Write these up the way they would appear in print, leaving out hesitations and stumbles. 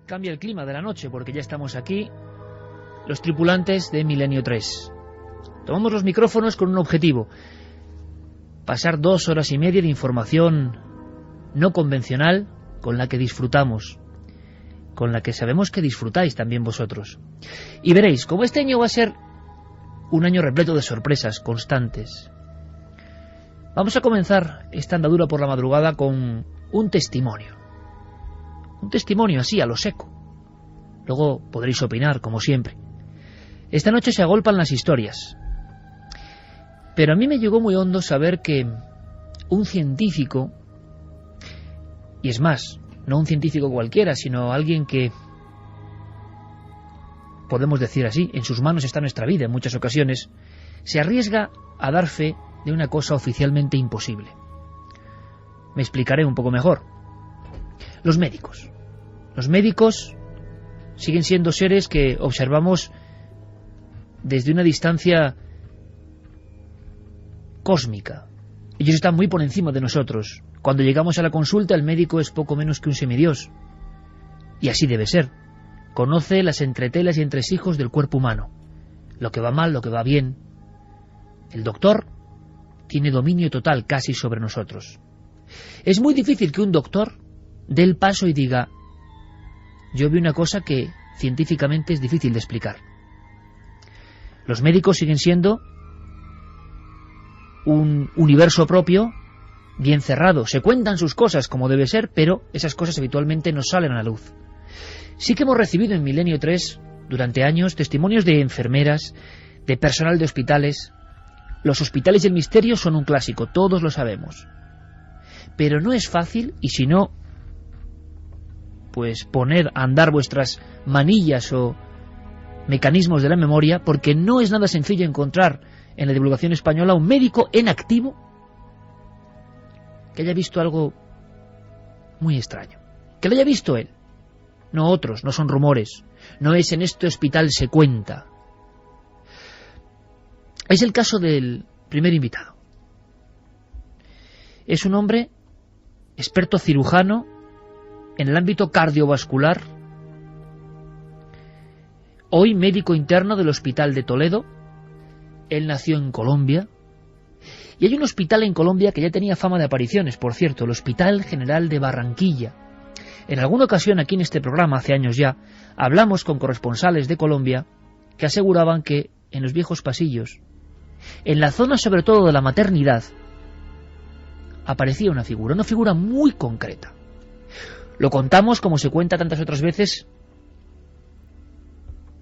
cambia el clima de la noche porque ya estamos aquí, los tripulantes de Milenio 3. Tomamos los micrófonos con un objetivo: pasar 2 horas y media de información no convencional con la que disfrutamos, con la que sabemos que disfrutáis también vosotros. Y veréis, como este año va a ser un año repleto de sorpresas constantes, vamos a comenzar esta andadura por la madrugada con un testimonio. Un testimonio así, a lo seco. Luego podréis opinar, como siempre. Esta noche se agolpan las historias. Pero a mí me llegó muy hondo saber que un científico, y es más, no un científico cualquiera, sino alguien que, podemos decir así, en sus manos está nuestra vida en muchas ocasiones, se arriesga a dar fe de una cosa oficialmente imposible. Me explicaré un poco mejor. Los médicos. Los médicos siguen siendo seres que observamos desde una distancia cósmica. Ellos están muy por encima de nosotros. Cuando llegamos a la consulta, el médico es poco menos que un semidios. Y así debe ser. Conoce las entretelas y entresijos del cuerpo humano. Lo que va mal, lo que va bien. El doctor tiene dominio total casi sobre nosotros. Es muy difícil que un doctor dé el paso y diga: yo vi una cosa que científicamente es difícil de explicar. Los médicos siguen siendo un universo propio, bien cerrado. Se cuentan sus cosas como debe ser, pero esas cosas habitualmente no salen a la luz. Sí que hemos recibido en Milenio 3 durante años testimonios de enfermeras, de personal de hospitales. Los hospitales del misterio son un clásico, todos lo sabemos. Pero no es fácil, y si no, pues poner a andar vuestras manillas o mecanismos de la memoria, porque no es nada sencillo encontrar en la divulgación española un médico en activo que haya visto algo muy extraño. Que lo haya visto él, no otros, no son rumores, no es en este hospital se cuenta. Es el caso del primer invitado. Es un hombre experto cirujano en el ámbito cardiovascular, hoy médico interno del Hospital de Toledo. Él nació en Colombia, y hay un hospital en Colombia que ya tenía fama de apariciones, por cierto, el Hospital General de Barranquilla. En alguna ocasión aquí en este programa, hace años ya, hablamos con corresponsales de Colombia que aseguraban que en los viejos pasillos, en la zona sobre todo de la maternidad, aparecía una figura muy concreta. Lo contamos como se cuenta tantas otras veces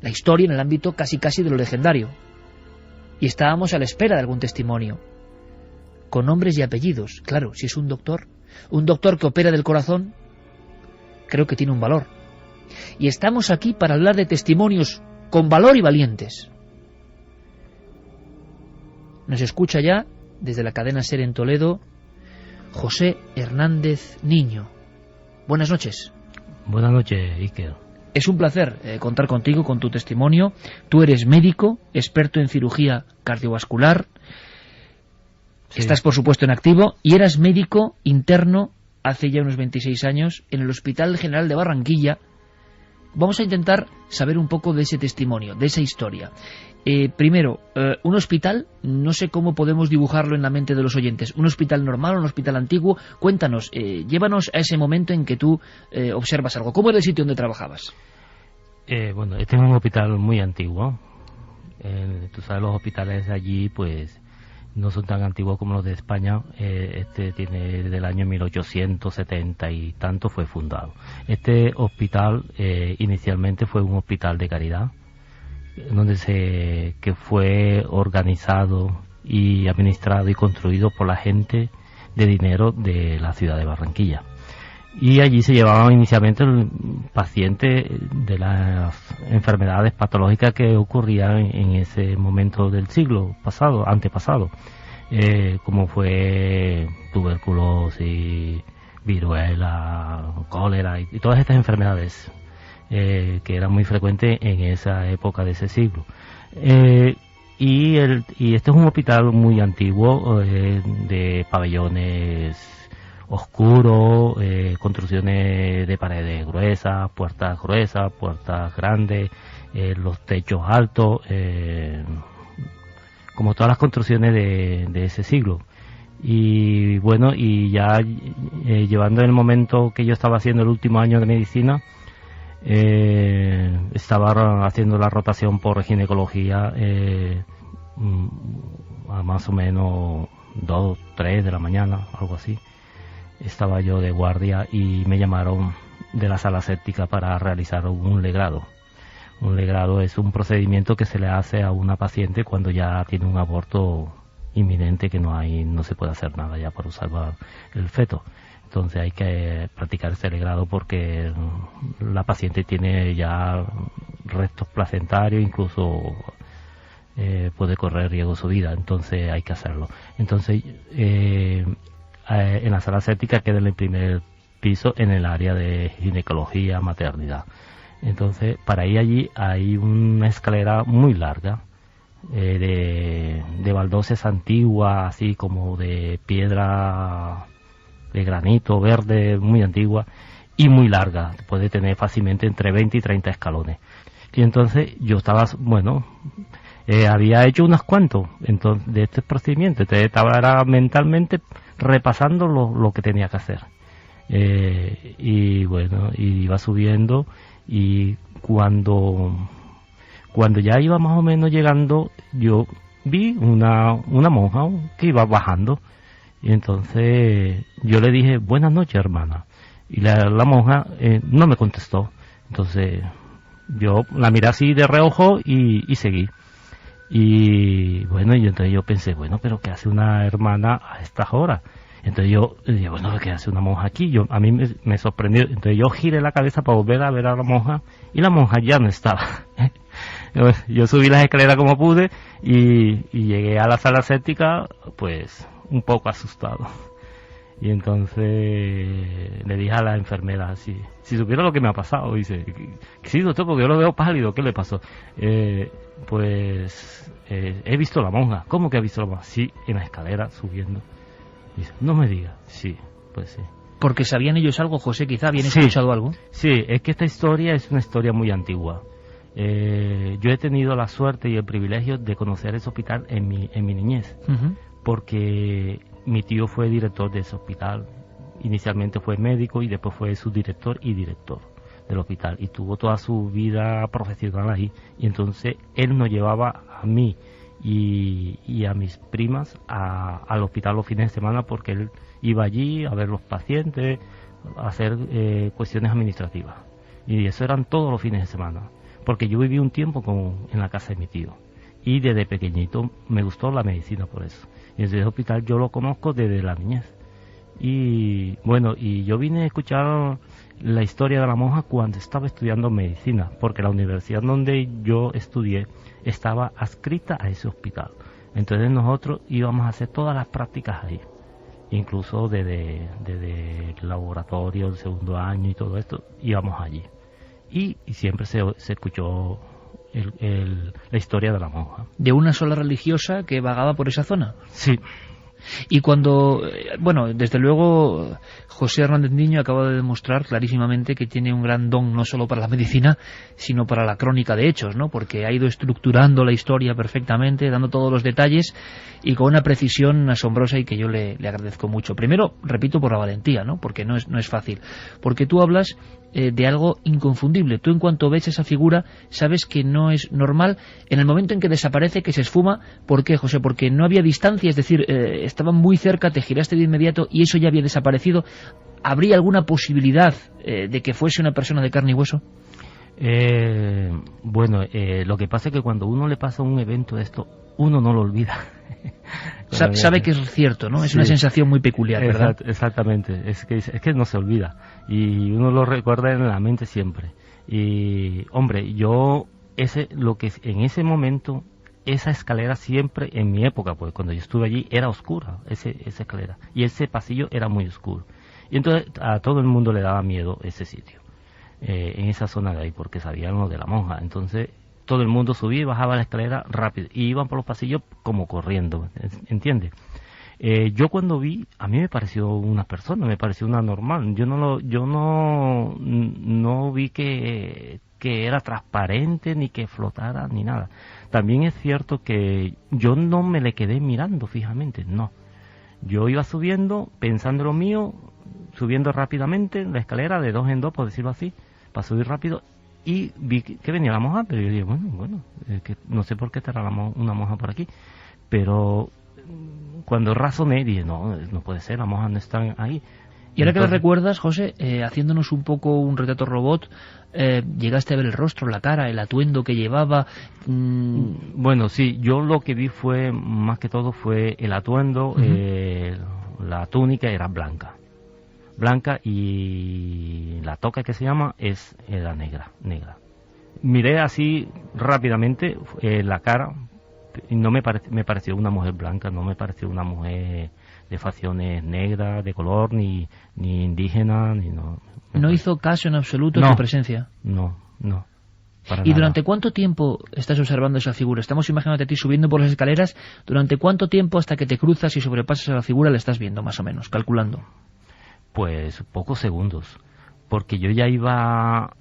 la historia en el ámbito casi de lo legendario. Y estábamos a la espera de algún testimonio, con nombres y apellidos. Claro, si es un doctor que opera del corazón, creo que tiene un valor. Y estamos aquí para hablar de testimonios con valor y valientes. Nos escucha ya, desde la cadena SER en Toledo, José Hernández Niño. Buenas noches. Buenas noches, Iker. Es un placer contar contigo, con tu testimonio. Tú eres médico, experto en cirugía cardiovascular. Sí. Estás, por supuesto, en activo. Y eras médico interno hace ya unos 26 años en el Hospital General de Barranquilla. Vamos a intentar saber un poco de ese testimonio, de esa historia. Primero, un hospital, no sé cómo podemos dibujarlo en la mente de los oyentes. ¿Un hospital normal, un hospital antiguo? Cuéntanos, llévanos a ese momento en que tú observas algo. ¿Cómo era el sitio donde trabajabas? Bueno, este es un hospital muy antiguo. Tú sabes, los hospitales de allí pues no son tan antiguos como los de España. Este tiene del año 1870 y tanto fue fundado. Este hospital inicialmente fue un hospital de caridad, que fue organizado y administrado y construido por la gente de dinero de la ciudad de Barranquilla. Y allí se llevaban inicialmente pacientes de las enfermedades patológicas que ocurrían en ese momento del siglo antepasado, como fue tuberculosis, viruela, cólera y todas estas enfermedades que eran muy frecuentes en esa época de ese siglo. Y este es un hospital muy antiguo, de pabellones oscuro, construcciones de paredes gruesas, puertas grandes, los techos altos, como todas las construcciones de ese siglo. Y bueno, y ya llevando el momento que yo estaba haciendo el último año de medicina, estaba haciendo la rotación por ginecología a más o menos 2, 3 de la mañana, algo así. Estaba yo de guardia y me llamaron de la sala séptica para realizar un legrado. Un legrado es un procedimiento que se le hace a una paciente cuando ya tiene un aborto inminente, que no se puede hacer nada ya para salvar el feto. Entonces hay que practicar ese legrado porque la paciente tiene ya restos placentarios, incluso puede correr riesgo su vida, entonces hay que hacerlo. Entonces en la sala séptica queda en el primer piso, en el área de ginecología, maternidad. Entonces para ir allí hay una escalera muy larga, de baldosas antiguas, así como de piedra de granito verde, muy antigua y muy larga, puede tener fácilmente entre 20 y 30 escalones. Y entonces yo estaba, había hecho unos cuantos entonces de este procedimiento, entonces estaba mentalmente repasando lo que tenía que hacer. Y bueno, iba subiendo, y cuando ya iba más o menos llegando, yo vi una monja que iba bajando, y entonces yo le dije: buenas noches, hermana, y la monja no me contestó. Entonces yo la miré así de reojo y seguí. Y bueno, y entonces yo pensé, pero ¿qué hace una hermana a estas horas? Entonces yo dije, ¿qué hace una monja aquí? A mí me sorprendió. Entonces yo giré la cabeza para volver a ver a la monja, y la monja ya no estaba. Yo subí las escaleras como pude y llegué a la sala séptica, pues un poco asustado. Y entonces le dije a la enfermera, si supiera lo que me ha pasado. Dice: sí, doctor, porque yo lo veo pálido. ¿Qué le pasó? He visto a la monja. ¿Cómo que ha visto a la monja? Sí, en la escalera subiendo. Dice: no me diga. Sí, pues sí. Porque sabían ellos algo, José, quizá habían escuchado algo. Sí, es que esta historia es una historia muy antigua. Yo he tenido la suerte y el privilegio de conocer ese hospital en mi niñez, porque mi tío fue director de ese hospital. Inicialmente fue médico y después fue subdirector y director del hospital, y tuvo toda su vida profesional ahí. Y entonces él nos llevaba a mí y a mis primas al hospital los fines de semana, porque él iba allí a ver los pacientes, a hacer cuestiones administrativas, y eso eran todos los fines de semana, porque yo viví un tiempo en la casa de mi tío, y desde pequeñito me gustó la medicina por eso. Y ese hospital yo lo conozco desde la niñez. Y bueno, y yo vine a escuchar la historia de la monja cuando estaba estudiando medicina, porque la universidad donde yo estudié estaba adscrita a ese hospital. Entonces nosotros íbamos a hacer todas las prácticas ahí, incluso desde el laboratorio, el segundo año y todo esto, íbamos allí. Y siempre se escuchó la historia de la monja. ¿De una sola religiosa que vagaba por esa zona? Sí. Y cuando, desde luego, José Hernández Niño acaba de demostrar clarísimamente que tiene un gran don no solo para la medicina, sino para la crónica de hechos, ¿no? Porque ha ido estructurando la historia perfectamente, dando todos los detalles y con una precisión asombrosa, y que yo le agradezco mucho. Primero, repito, por la valentía, ¿no? Porque no es fácil. Porque tú hablas de algo inconfundible. Tú, en cuanto ves esa figura, sabes que no es normal. En el momento en que desaparece, que se esfuma, ¿por qué, José? Porque no había distancia, es decir, estaban muy cerca, te giraste de inmediato y eso ya había desaparecido. ¿Habría alguna posibilidad de que fuese una persona de carne y hueso? Lo que pasa es que cuando uno le pasa un evento de esto, uno no lo olvida. Sabe que es cierto, ¿no? Es una sensación muy peculiar, ¿verdad? Exactamente, es que no se olvida y uno lo recuerda en la mente siempre. Y hombre, lo que en ese momento, esa escalera siempre, en mi época, pues cuando yo estuve allí, era oscura, esa escalera, y ese pasillo era muy oscuro, y entonces a todo el mundo le daba miedo ese sitio, en esa zona de ahí, porque sabían lo de la monja. Entonces todo el mundo subía y bajaba la escalera rápido, y iban por los pasillos como corriendo, ¿entiendes? Yo cuando vi, a mí me pareció una persona, me pareció una normal. Yo no vi que era transparente, ni que flotara, ni nada. También es cierto que yo no me le quedé mirando fijamente, no. Yo iba subiendo, pensando en lo mío, subiendo rápidamente la escalera de 2 en 2, por decirlo así, para subir rápido, y vi que venía la monja, pero yo dije, bueno, que no sé por qué estará una monja por aquí, pero cuando razoné, dije, no puede ser, las monjas no están ahí. Y ahora que lo recuerdas, José, haciéndonos un poco un retrato robot, llegaste a ver el rostro, la cara, el atuendo que llevaba. Bueno, sí, yo lo que vi fue, más que todo, fue el atuendo. La túnica era blanca, y la toca, que se llama, era negra. Miré así rápidamente la cara, y no me pareció una mujer blanca, no me pareció una mujer de facciones negras, de color, ni indígena, ni no. ¿No hizo caso en absoluto de tu presencia? No. Para ¿Y nada. durante cuánto tiempo estás observando esa figura? Estamos imaginándote a ti subiendo por las escaleras. ¿Durante cuánto tiempo hasta que te cruzas y sobrepasas a la figura la estás viendo, más o menos, calculando? Pues pocos segundos, porque yo ya iba,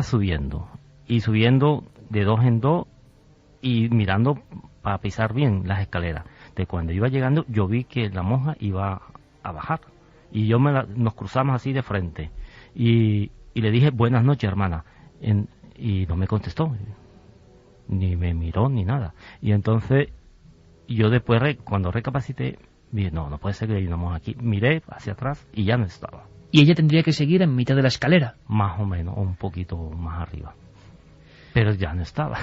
subiendo de 2 en 2 y mirando para pisar bien las escaleras. De cuando iba llegando, yo vi que la monja iba a bajar y nos cruzamos así de frente y le dije, buenas noches, hermana, y no me contestó, ni me miró ni nada. Y entonces yo después, cuando recapacité, dije, no puede ser que hay una monja aquí. Miré hacia atrás y ya no estaba. ¿Y ella tendría que seguir en mitad de la escalera? Más o menos, o un poquito más arriba. Pero ya no estaba.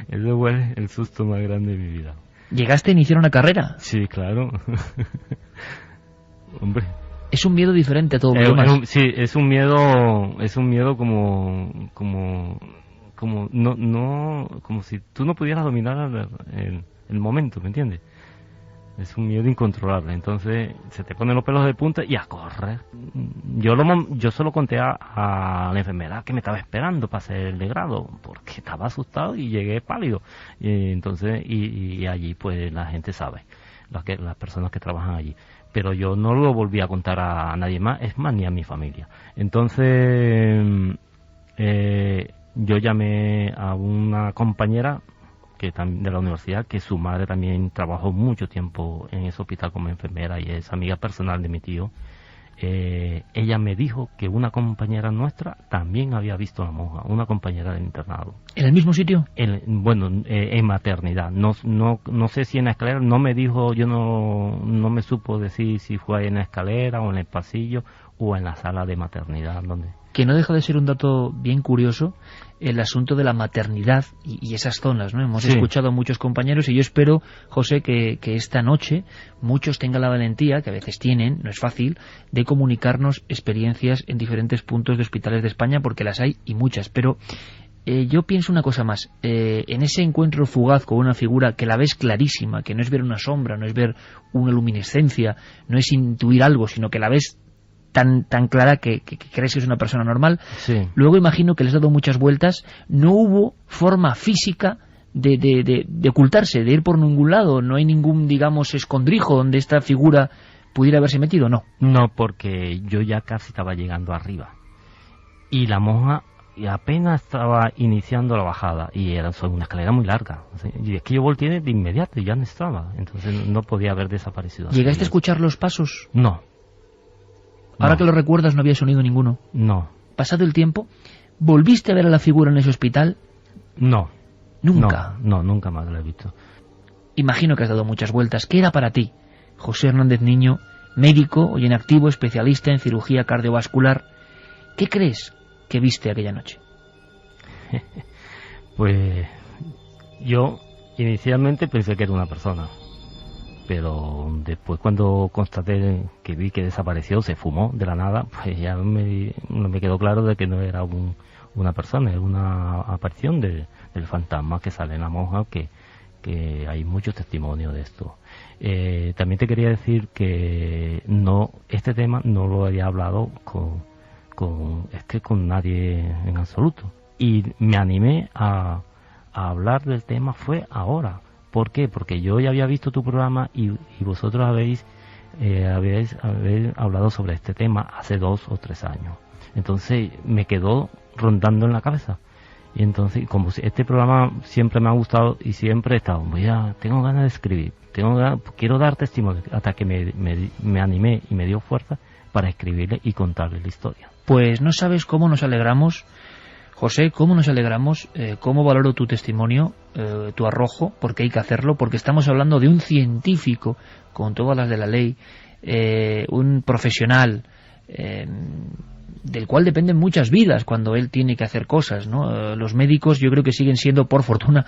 Ese fue el susto más grande de mi vida. ¿Llegaste a iniciar una carrera? Sí, claro. Hombre. Es un miedo diferente a todo lo demás. Sí, es un miedo como si tú no pudieras dominar el momento, ¿me entiendes? Es un miedo incontrolable. Entonces se te ponen los pelos de punta y a correr. Yo solo conté a la enfermera que me estaba esperando para hacer el degrado, porque estaba asustado y llegué pálido. Y entonces y allí pues la gente sabe, las personas que trabajan allí. Pero yo no lo volví a contar a nadie más, es más, ni a mi familia. Entonces yo llamé a una compañera de la universidad, que su madre también trabajó mucho tiempo en ese hospital como enfermera y es amiga personal de mi tío. Ella me dijo que una compañera nuestra también había visto a la monja, una compañera del internado. ¿En el mismo sitio? En maternidad. No sé si en la escalera, no me dijo, yo no me supo decir si fue ahí en la escalera o en el pasillo o en la sala de maternidad, donde... Que no deja de ser un dato bien curioso el asunto de la maternidad y esas zonas, ¿no? Hemos escuchado a muchos compañeros y yo espero, José, que esta noche muchos tengan la valentía, que a veces tienen, no es fácil, de comunicarnos experiencias en diferentes puntos de hospitales de España, porque las hay y muchas. Pero yo pienso una cosa más. En ese encuentro fugaz con una figura que la ves clarísima, que no es ver una sombra, no es ver una luminiscencia, no es intuir algo, sino que la ves tan clara que crees que es una persona normal. Sí. Luego imagino que les ha dado muchas vueltas. No hubo forma física de ocultarse, de ir por ningún lado. No hay ningún, digamos, escondrijo donde esta figura pudiera haberse metido, ¿no? No, porque yo ya casi estaba llegando arriba. Y la monja apenas estaba iniciando la bajada. Y era una escalera muy larga. Y es que yo volteé de inmediato y ya no estaba. Entonces no podía haber desaparecido. ¿Llegaste a escuchar los pasos? No. Ahora que lo recuerdas, no había sonido ninguno. No. Pasado el tiempo, ¿volviste a ver a la figura en ese hospital? No. ¿Nunca? No, nunca más la he visto. Imagino que has dado muchas vueltas. ¿Qué era para ti, José Hernández Niño, médico, hoy en activo, especialista en cirugía cardiovascular? ¿Qué crees que viste aquella noche? Pues yo inicialmente pensé que era una persona. Pero después, cuando constaté que vi que desapareció, se fumó de la nada, pues ya me quedó claro de que no era una persona, era una aparición del fantasma que sale en la monja, que hay muchos testimonios de esto. También te quería decir que este tema no lo había hablado con nadie en absoluto. Y me animé a hablar del tema fue ahora, ¿Por qué? Porque yo ya había visto tu programa y vosotros habéis hablado sobre este tema hace 2 o 3 años. Entonces me quedó rondando en la cabeza. Y entonces, como este programa siempre me ha gustado y siempre he estado, tengo ganas de escribir, quiero dar testimonio, hasta que me animé y me dio fuerza para escribirle y contarle la historia. Pues no sabes cómo nos alegramos, José, cómo nos alegramos, cómo valoro tu testimonio, tu arrojo, porque hay que hacerlo, porque estamos hablando de un científico con todas las de la ley, un profesional, del cual dependen muchas vidas cuando él tiene que hacer cosas, ¿no? Los médicos yo creo que siguen siendo, por fortuna,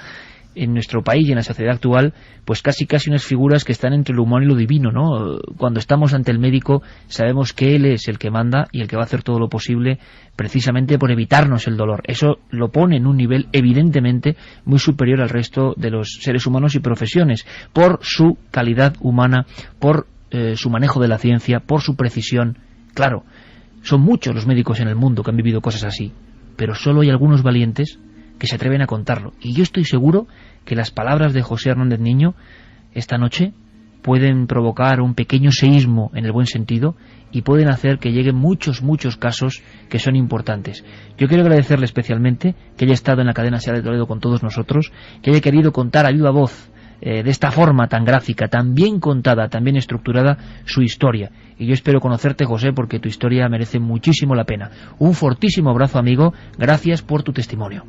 en nuestro país y en la sociedad actual, pues casi unas figuras que están entre lo humano y lo divino, ¿no? Cuando estamos ante el médico sabemos que él es el que manda y el que va a hacer todo lo posible precisamente por evitarnos el dolor. Eso lo pone en un nivel evidentemente muy superior al resto de los seres humanos y profesiones, por su calidad humana, por su manejo de la ciencia, por su precisión. Claro, son muchos los médicos en el mundo que han vivido cosas así, pero solo hay algunos valientes que se atreven a contarlo. Y yo estoy seguro que las palabras de José Hernández Niño esta noche pueden provocar un pequeño seísmo en el buen sentido y pueden hacer que lleguen muchos casos que son importantes. Yo quiero agradecerle especialmente que haya estado en la cadena SER de Toledo con todos nosotros, que haya querido contar a viva voz, de esta forma tan gráfica, tan bien contada, tan bien estructurada, su historia. Y yo espero conocerte, José, porque tu historia merece muchísimo la pena. Un fortísimo abrazo, amigo. Gracias por tu testimonio.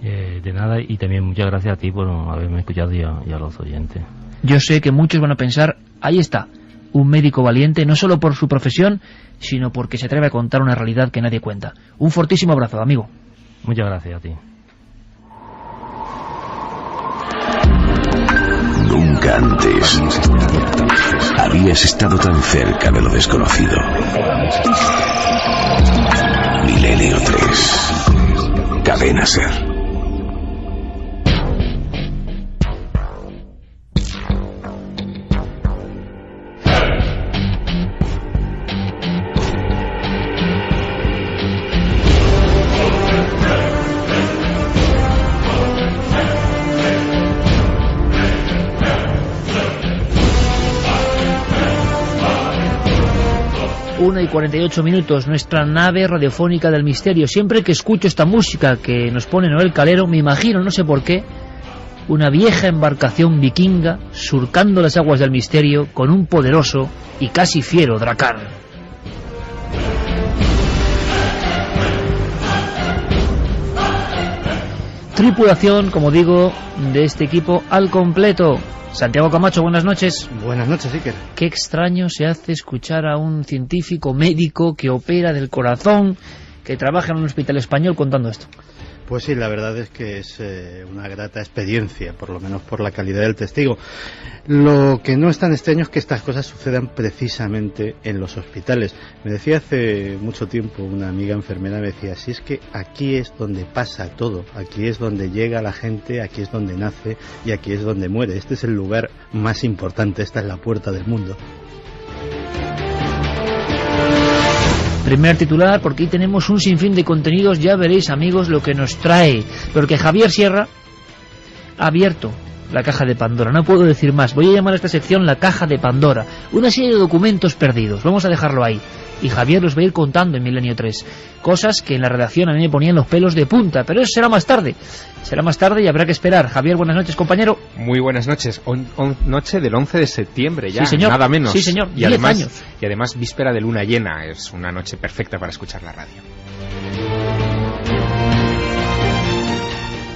De nada, y también muchas gracias a ti por haberme escuchado y a los oyentes. Yo sé que muchos van a pensar, ahí está, un médico valiente, no solo por su profesión, sino porque se atreve a contar una realidad que nadie cuenta. Un fortísimo abrazo, amigo. Muchas gracias a ti. Nunca antes habías estado tan cerca de lo desconocido. Milenio 3. Cadena SER. Y 48 minutos, nuestra nave radiofónica del misterio. Siempre que escucho esta música que nos pone Noel Calero, me imagino, no sé por qué, una vieja embarcación vikinga surcando las aguas del misterio con un poderoso y casi fiero dracar. Tripulación, como digo, de este equipo al completo. Santiago Camacho, buenas noches. Buenas noches, Iker. Qué extraño se hace escuchar a un científico médico que opera del corazón, que trabaja en un hospital español, contando esto. Pues sí, la verdad es que es una grata experiencia, por lo menos por la calidad del testigo. Lo que no es tan extraño es que estas cosas sucedan precisamente en los hospitales. Me decía hace mucho tiempo una amiga enfermera, me decía, si es que aquí es donde pasa todo, aquí es donde llega la gente, aquí es donde nace y aquí es donde muere. Este es el lugar más importante, esta es la puerta del mundo. Primer titular, porque ahí tenemos un sinfín de contenidos, ya veréis, amigos, lo que nos trae. Porque Javier Sierra ha abierto la caja de Pandora, no puedo decir más. Voy a llamar a esta sección la caja de Pandora. Una serie de documentos perdidos, vamos a dejarlo ahí. Y Javier los va a ir contando en Milenio 3. Cosas que en la redacción a mí me ponían los pelos de punta, pero eso será más tarde. Será más tarde y habrá que esperar. Javier, buenas noches, compañero. Muy buenas noches. Noche del 11 de septiembre ya, sí, señor. Nada menos. Sí, señor. Y además víspera de luna llena. Es una noche perfecta para escuchar la radio.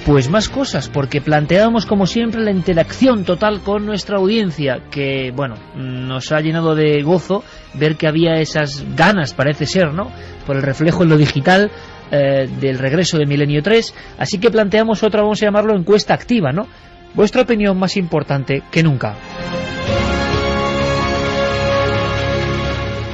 Pues más cosas, porque planteábamos como siempre la interacción total con nuestra audiencia, que bueno, nos ha llenado de gozo ver que había esas ganas, parece ser, ¿no?, por el reflejo en lo digital del regreso de Milenio 3, así que planteamos otra, vamos a llamarlo encuesta activa, ¿no? Vuestra opinión más importante que nunca.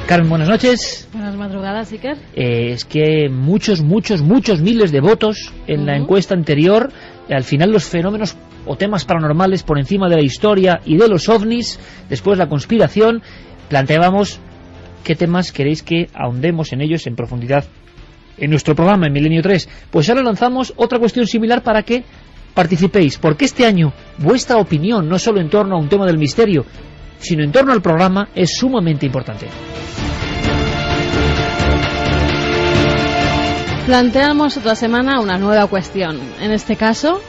Carmen, buenas noches. Buenas madrugadas, Iker. Es que muchos miles de votos en la encuesta anterior. Al final los fenómenos o temas paranormales por encima de la historia y de los ovnis, después la conspiración. Planteábamos qué temas queréis que ahondemos en ellos en profundidad en nuestro programa en Milenio 3. Pues ahora lanzamos otra cuestión similar para que participéis, porque este año vuestra opinión, no solo en torno a un tema del misterio, sino en torno al programa, es sumamente importante. Planteamos otra semana una nueva cuestión. En este caso,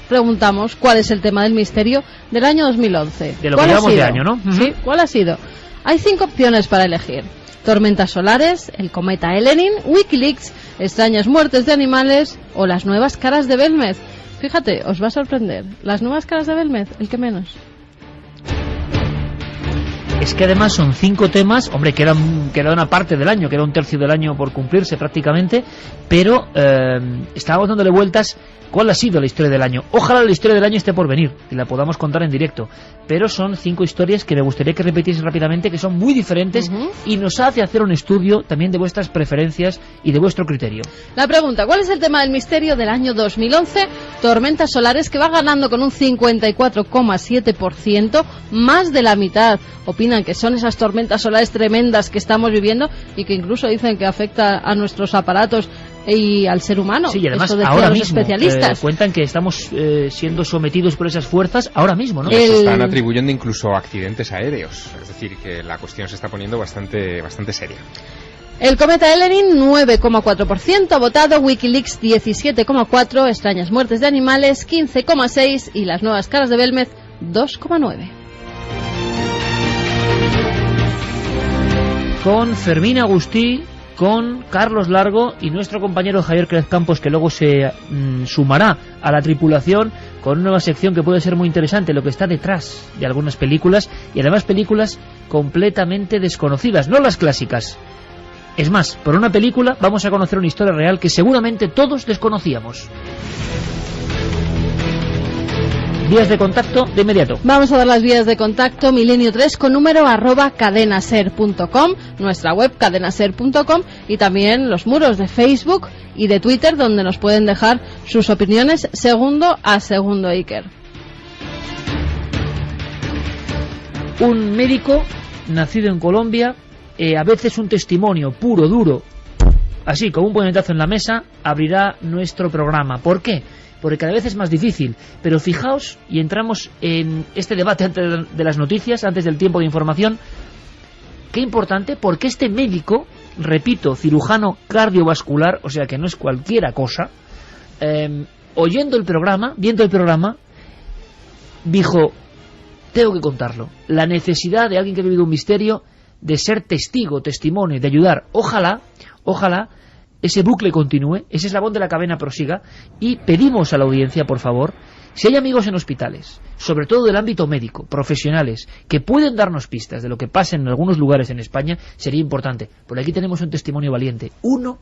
preguntamos cuál es el tema del misterio del año 2011. De lo que llevamos de año, ¿no? Sí, ¿cuál ha sido? Hay 5 opciones para elegir: tormentas solares, el cometa Elenin, Wikileaks, extrañas muertes de animales o las nuevas caras de Belmez. Fíjate, os va a sorprender. Las nuevas caras de Belmez, el que menos. Es que además son 5 temas, hombre, queda una parte del año, queda un tercio del año por cumplirse prácticamente, pero estábamos dándole vueltas. ¿Cuál ha sido la historia del año? Ojalá la historia del año esté por venir y la podamos contar en directo, pero son 5 historias que me gustaría que repitiese rápidamente, que son muy diferentes y nos hace hacer un estudio también de vuestras preferencias y de vuestro criterio. La pregunta: ¿cuál es el tema del misterio del año 2011? Tormentas solares, que va ganando con un 54,7%, más de la mitad opinan que son esas tormentas solares tremendas que estamos viviendo y que incluso dicen que afecta a nuestros aparatos y al ser humano. Sí, y además eso ahora los mismo especialistas. Cuentan que estamos siendo sometidos por esas fuerzas ahora mismo, ¿no? Se están atribuyendo incluso accidentes aéreos, es decir, que la cuestión se está poniendo bastante seria. El cometa Elenin, 9,4% votado, Wikileaks 17,4%, extrañas muertes de animales 15,6% y las nuevas caras de Belmez 2,9%. Con Fermín Agustí, con Carlos Largo y nuestro compañero Javier Crez Campos, que luego se sumará a la tripulación con una nueva sección que puede ser muy interesante, lo que está detrás de algunas películas, y además películas completamente desconocidas, no las clásicas. Es más, por una película vamos a conocer una historia real que seguramente todos desconocíamos. Vías de contacto de inmediato. Vamos a dar las vías de contacto: milenio3 con número @cadenaser.com, nuestra web cadenaser.com, y también los muros de Facebook y de Twitter, donde nos pueden dejar sus opiniones segundo a segundo, Iker. Un médico nacido en Colombia, a veces un testimonio puro, duro, así como un puñetazo en la mesa, abrirá nuestro programa. ¿Por qué? Porque cada vez es más difícil, pero fijaos, y entramos en este debate antes de las noticias, antes del tiempo de información, qué importante, porque este médico, repito, cirujano cardiovascular, o sea que no es cualquiera cosa, oyendo el programa, viendo el programa, dijo: tengo que contarlo, la necesidad de alguien que ha vivido un misterio, de ser testigo, testimonio, de ayudar. Ojalá ese bucle continúe, ese eslabón de la cadena prosiga, y pedimos a la audiencia, por favor, si hay amigos en hospitales, sobre todo del ámbito médico, profesionales, que pueden darnos pistas de lo que pasa en algunos lugares en España, sería importante. Por aquí tenemos un testimonio valiente. Uno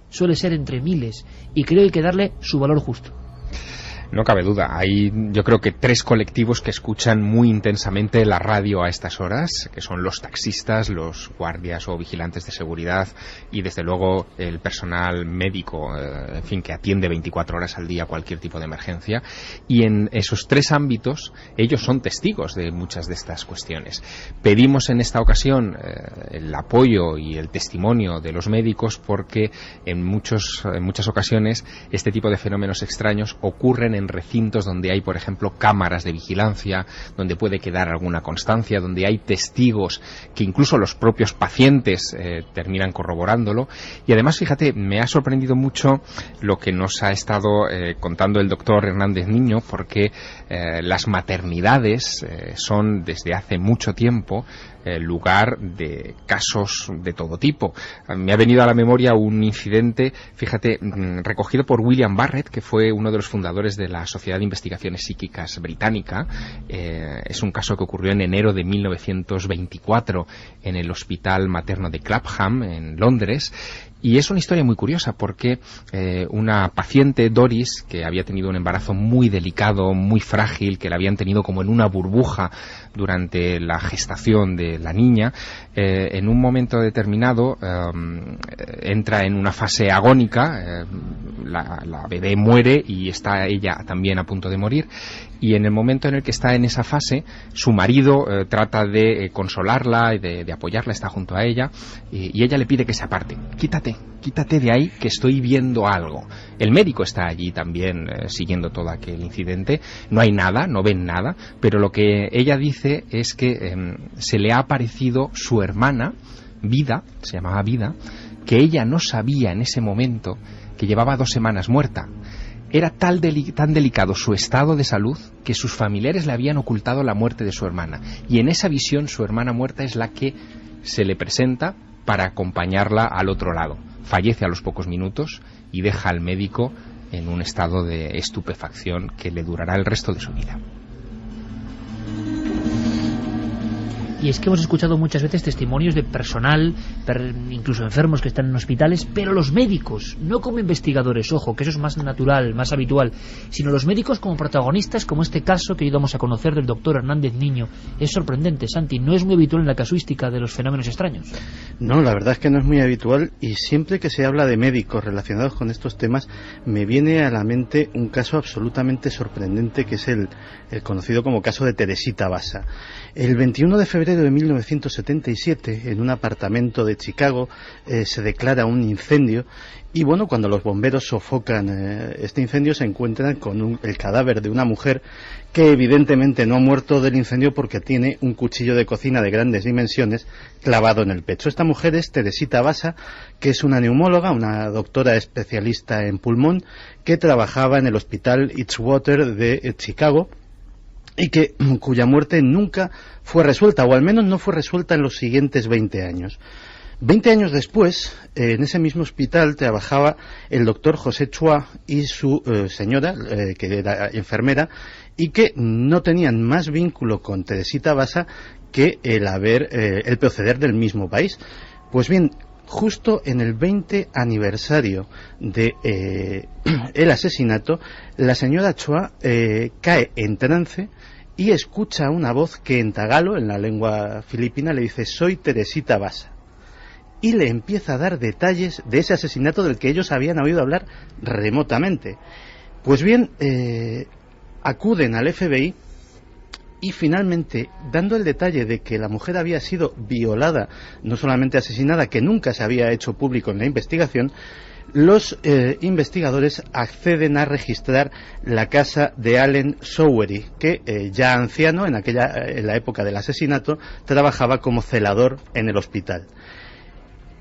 suele ser entre miles, y creo que hay que darle su valor justo. No cabe duda, hay yo creo que 3 colectivos que escuchan muy intensamente la radio a estas horas, que son los taxistas, los guardias o vigilantes de seguridad y desde luego el personal médico, en fin, que atiende 24 horas al día cualquier tipo de emergencia, y en esos 3 ámbitos ellos son testigos de muchas de estas cuestiones. Pedimos en esta ocasión el apoyo y el testimonio de los médicos porque en muchas ocasiones este tipo de fenómenos extraños ocurren en recintos donde hay, por ejemplo, cámaras de vigilancia, donde puede quedar alguna constancia, donde hay testigos que incluso los propios pacientes terminan corroborándolo. Y además, fíjate, me ha sorprendido mucho lo que nos ha estado contando el doctor Hernández Niño, porque las maternidades son desde hace mucho tiempo lugar de casos de todo tipo. Me ha venido a la memoria un incidente, fíjate, recogido por William Barrett, que fue uno de los fundadores de la Sociedad de Investigaciones Psíquicas británica. Es un caso que ocurrió en enero de 1924 en el Hospital Materno de Clapham, en Londres. Y es una historia muy curiosa porque una paciente, Doris, que había tenido un embarazo muy delicado, muy frágil, que la habían tenido como en una burbuja durante la gestación de la niña, en un momento determinado entra en una fase agónica, la bebé muere y está ella también a punto de morir, y en el momento en el que está en esa fase, su marido trata de consolarla y de apoyarla, está junto a ella, y ella le pide que se aparte. Quítate de ahí, que estoy viendo algo. El médico está allí también siguiendo todo aquel incidente. No hay nada, no ven nada, pero lo que ella dice es que se le ha aparecido su hermana, Vida, se llamaba Vida, que ella no sabía en ese momento que llevaba 2 semanas muerta. Era tan delicado su estado de salud que sus familiares le habían ocultado la muerte de su hermana. Y en esa visión su hermana muerta es la que se le presenta para acompañarla al otro lado. Fallece a los pocos minutos y deja al médico en un estado de estupefacción que le durará el resto de su vida. Y es que hemos escuchado muchas veces testimonios de personal, incluso enfermos que están en hospitales, pero los médicos, no como investigadores, ojo, que eso es más natural, más habitual, sino los médicos como protagonistas, como este caso que hoy vamos a conocer del doctor Hernández Niño. Es sorprendente, Santi, no es muy habitual en la casuística de los fenómenos extraños. No, la verdad es que no es muy habitual, y siempre que se habla de médicos relacionados con estos temas, me viene a la mente un caso absolutamente sorprendente, que es el conocido como caso de Teresita Basa. El 21 de febrero de 1977, en un apartamento de Chicago, se declara un incendio, y bueno, cuando los bomberos sofocan este incendio, se encuentran con el cadáver de una mujer que evidentemente no ha muerto del incendio porque tiene un cuchillo de cocina de grandes dimensiones clavado en el pecho. Esta mujer es Teresita Basa, que es una neumóloga, una doctora especialista en pulmón, que trabajaba en el hospital Edgewater de Chicago, y cuya muerte nunca fue resuelta, o al menos no fue resuelta en los siguientes 20 años. 20 años después, en ese mismo hospital trabajaba el doctor José Chua y su señora, que era enfermera, y que no tenían más vínculo con Teresita Basa que el proceder del mismo país. Pues bien, justo en el 20 aniversario de el asesinato, la señora Chua cae en trance y escucha una voz que en tagalo, en la lengua filipina, le dice: soy Teresita Basa, y le empieza a dar detalles de ese asesinato del que ellos habían oído hablar remotamente. Pues bien, acuden al FBI, y finalmente, dando el detalle de que la mujer había sido violada, no solamente asesinada, que nunca se había hecho público en la investigación, los investigadores acceden a registrar la casa de Allen Sowery, que ya anciano, en la época del asesinato, trabajaba como celador en el hospital.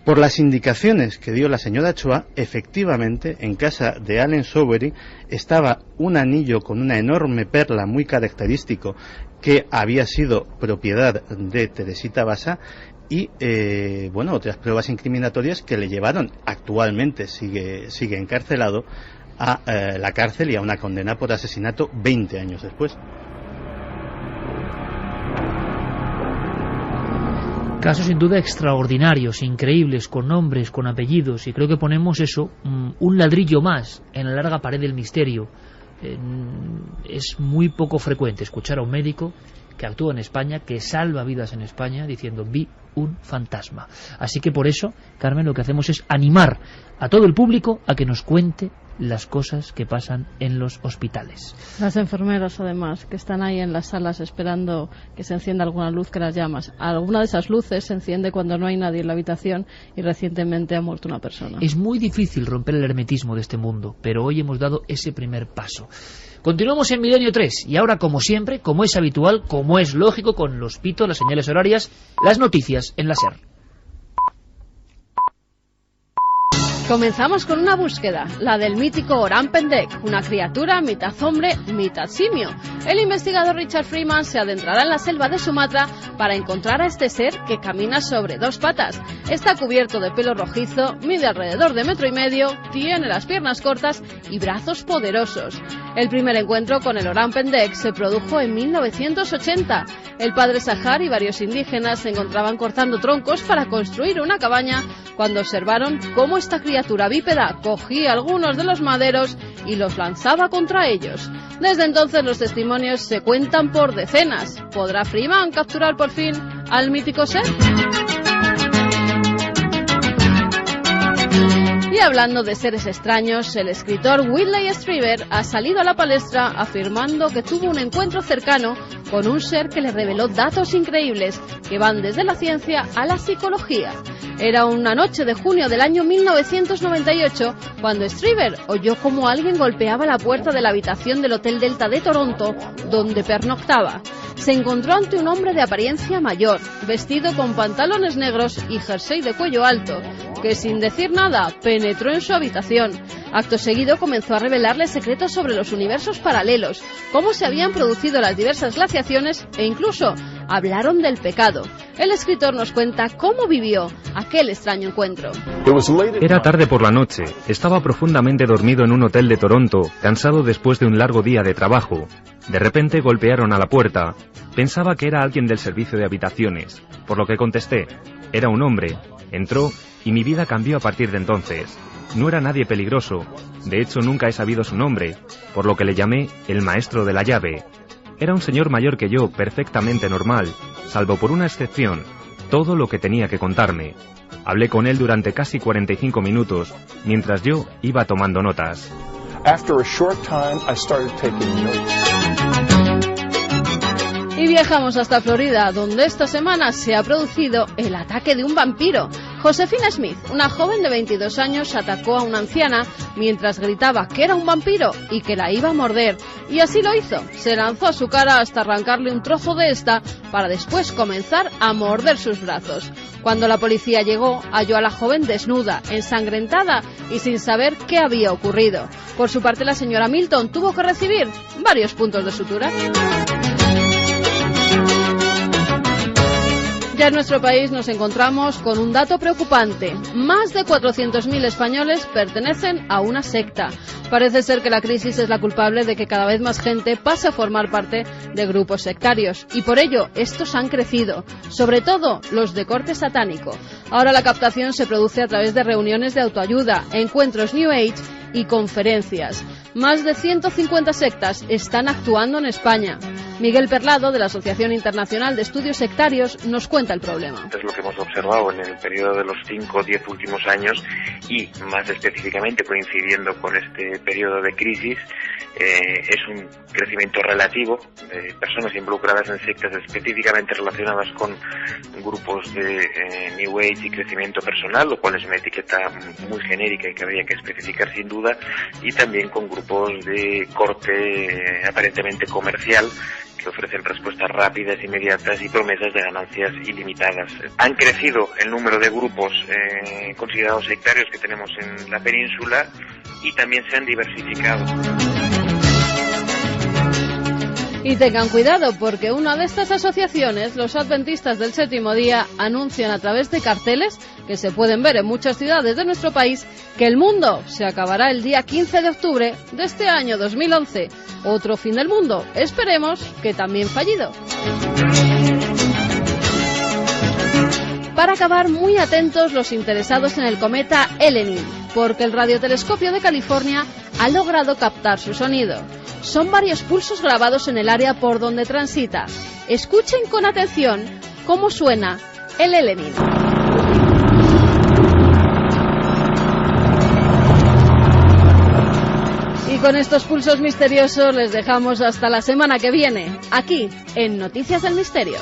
Por las indicaciones que dio la señora Chua, efectivamente, en casa de Allen Sowery estaba un anillo con una enorme perla muy característico que había sido propiedad de Teresita Basa, y otras pruebas incriminatorias que le llevaron, actualmente sigue encarcelado, a la cárcel y a una condena por asesinato 20 años después. Casos sin duda extraordinarios, increíbles, con nombres, con apellidos, y creo que ponemos eso, un ladrillo más en la larga pared del misterio. Es muy poco frecuente escuchar a un médico que actúa en España, que salva vidas en España, diciendo: vi un fantasma. Así que por eso, Carmen, lo que hacemos es animar a todo el público a que nos cuente las cosas que pasan en los hospitales. Las enfermeras, además, que están ahí en las salas esperando que se encienda alguna luz que las llamas. Alguna de esas luces se enciende cuando no hay nadie en la habitación y recientemente ha muerto una persona. Es muy difícil romper el hermetismo de este mundo, pero hoy hemos dado ese primer paso. Continuamos en Milenio 3 y ahora, como siempre, como es habitual, como es lógico, con los pitos, las señales horarias, las noticias en la SER. Comenzamos con una búsqueda, la del mítico Orang Pendek, una criatura mitad hombre, mitad simio. El investigador Richard Freeman se adentrará en la selva de Sumatra para encontrar a este ser que camina sobre 2 patas. Está cubierto de pelo rojizo, mide alrededor de 1,5 metros, tiene las piernas cortas y brazos poderosos. El primer encuentro con el Orang Pendek se produjo en 1980. El padre Sahar y varios indígenas se encontraban cortando troncos para construir una cabaña cuando observaron cómo esta criatura bípeda cogía algunos de los maderos y los lanzaba contra ellos. Desde entonces los testimonios se cuentan por decenas. ¿Podrá Freeman capturar por fin al mítico ser? Y hablando de seres extraños, el escritor Whitley Strieber ha salido a la palestra afirmando que tuvo un encuentro cercano con un ser que le reveló datos increíbles que van desde la ciencia a la psicología. Era una noche de junio del año 1998 cuando Strieber oyó cómo alguien golpeaba la puerta de la habitación del Hotel Delta de Toronto, donde pernoctaba. Se encontró ante un hombre de apariencia mayor, vestido con pantalones negros y jersey de cuello alto, que sin decir nada penetró en su habitación. Acto seguido comenzó a revelarle secretos sobre los universos paralelos, cómo se habían producido las diversas glaciaciones e incluso hablaron del pecado. El escritor nos cuenta cómo vivió aquel extraño encuentro. Era tarde por la noche. Estaba profundamente dormido en un hotel de Toronto, cansado después de un largo día de trabajo. De repente golpearon a la puerta. Pensaba que era alguien del servicio de habitaciones, por lo que contesté. Era un hombre. Entró y mi vida cambió a partir de entonces. No era nadie peligroso. De hecho, nunca he sabido su nombre, por lo que le llamé el maestro de la llave. Era un señor mayor que yo, perfectamente normal, salvo por una excepción, todo lo que tenía que contarme. Hablé con él durante casi 45 minutos, mientras yo iba tomando notas. Y viajamos hasta Florida, donde esta semana se ha producido el ataque de un vampiro. Josefina Smith, una joven de 22 años, atacó a una anciana mientras gritaba que era un vampiro y que la iba a morder. Y así lo hizo. Se lanzó a su cara hasta arrancarle un trozo de esta para después comenzar a morder sus brazos. Cuando la policía llegó, halló a la joven desnuda, ensangrentada y sin saber qué había ocurrido. Por su parte, la señora Milton tuvo que recibir varios puntos de sutura. Ya en nuestro país nos encontramos con un dato preocupante. Más de 400.000 españoles pertenecen a una secta. Parece ser que la crisis es la culpable de que cada vez más gente pase a formar parte de grupos sectarios. Y por ello, estos han crecido, sobre todo los de corte satánico. Ahora la captación se produce a través de reuniones de autoayuda, encuentros New Age y conferencias. Más de 150 sectas están actuando en España. Miguel Perlado, de la Asociación Internacional de Estudios Sectarios, nos cuenta el problema. Es lo que hemos observado en el periodo de los 5 o 10 últimos años y, más específicamente, coincidiendo con este periodo de crisis, es un crecimiento relativo de personas involucradas en sectas específicamente relacionadas con grupos de New Age y crecimiento personal, lo cual es una etiqueta muy genérica y que habría que especificar sin duda, y también con grupos de corte aparentemente comercial que ofrecen respuestas rápidas, inmediatas y promesas de ganancias ilimitadas. Han crecido el número de grupos considerados sectarios que tenemos en la península y también se han diversificado. Y tengan cuidado, porque una de estas asociaciones, los adventistas del séptimo día, anuncian a través de carteles que se pueden ver en muchas ciudades de nuestro país que el mundo se acabará el día 15 de octubre de este año 2011. Otro fin del mundo, esperemos que también fallido. Para acabar, muy atentos los interesados en el cometa Elenin, porque el radiotelescopio de California ha logrado captar su sonido. Son varios pulsos grabados en el área por donde transita. Escuchen con atención cómo suena el Elenin. Y con estos pulsos misteriosos les dejamos hasta la semana que viene, aquí en Noticias del Misterio.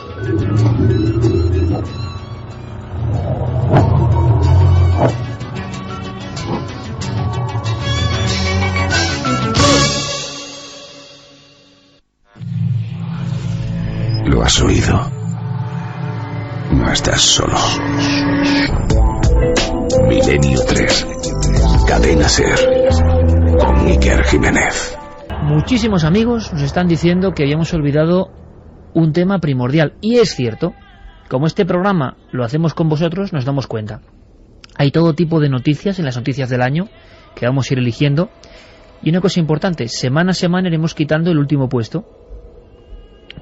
¿Lo has oído? No estás solo. Milenio 3. Cadena SER. Con Iker Jiménez. Muchísimos amigos nos están diciendo que habíamos olvidado un tema primordial. Y es cierto, como este programa lo hacemos con vosotros, nos damos cuenta. Hay todo tipo de noticias en las noticias del año que vamos a ir eligiendo. Y una cosa importante, semana a semana iremos quitando el último puesto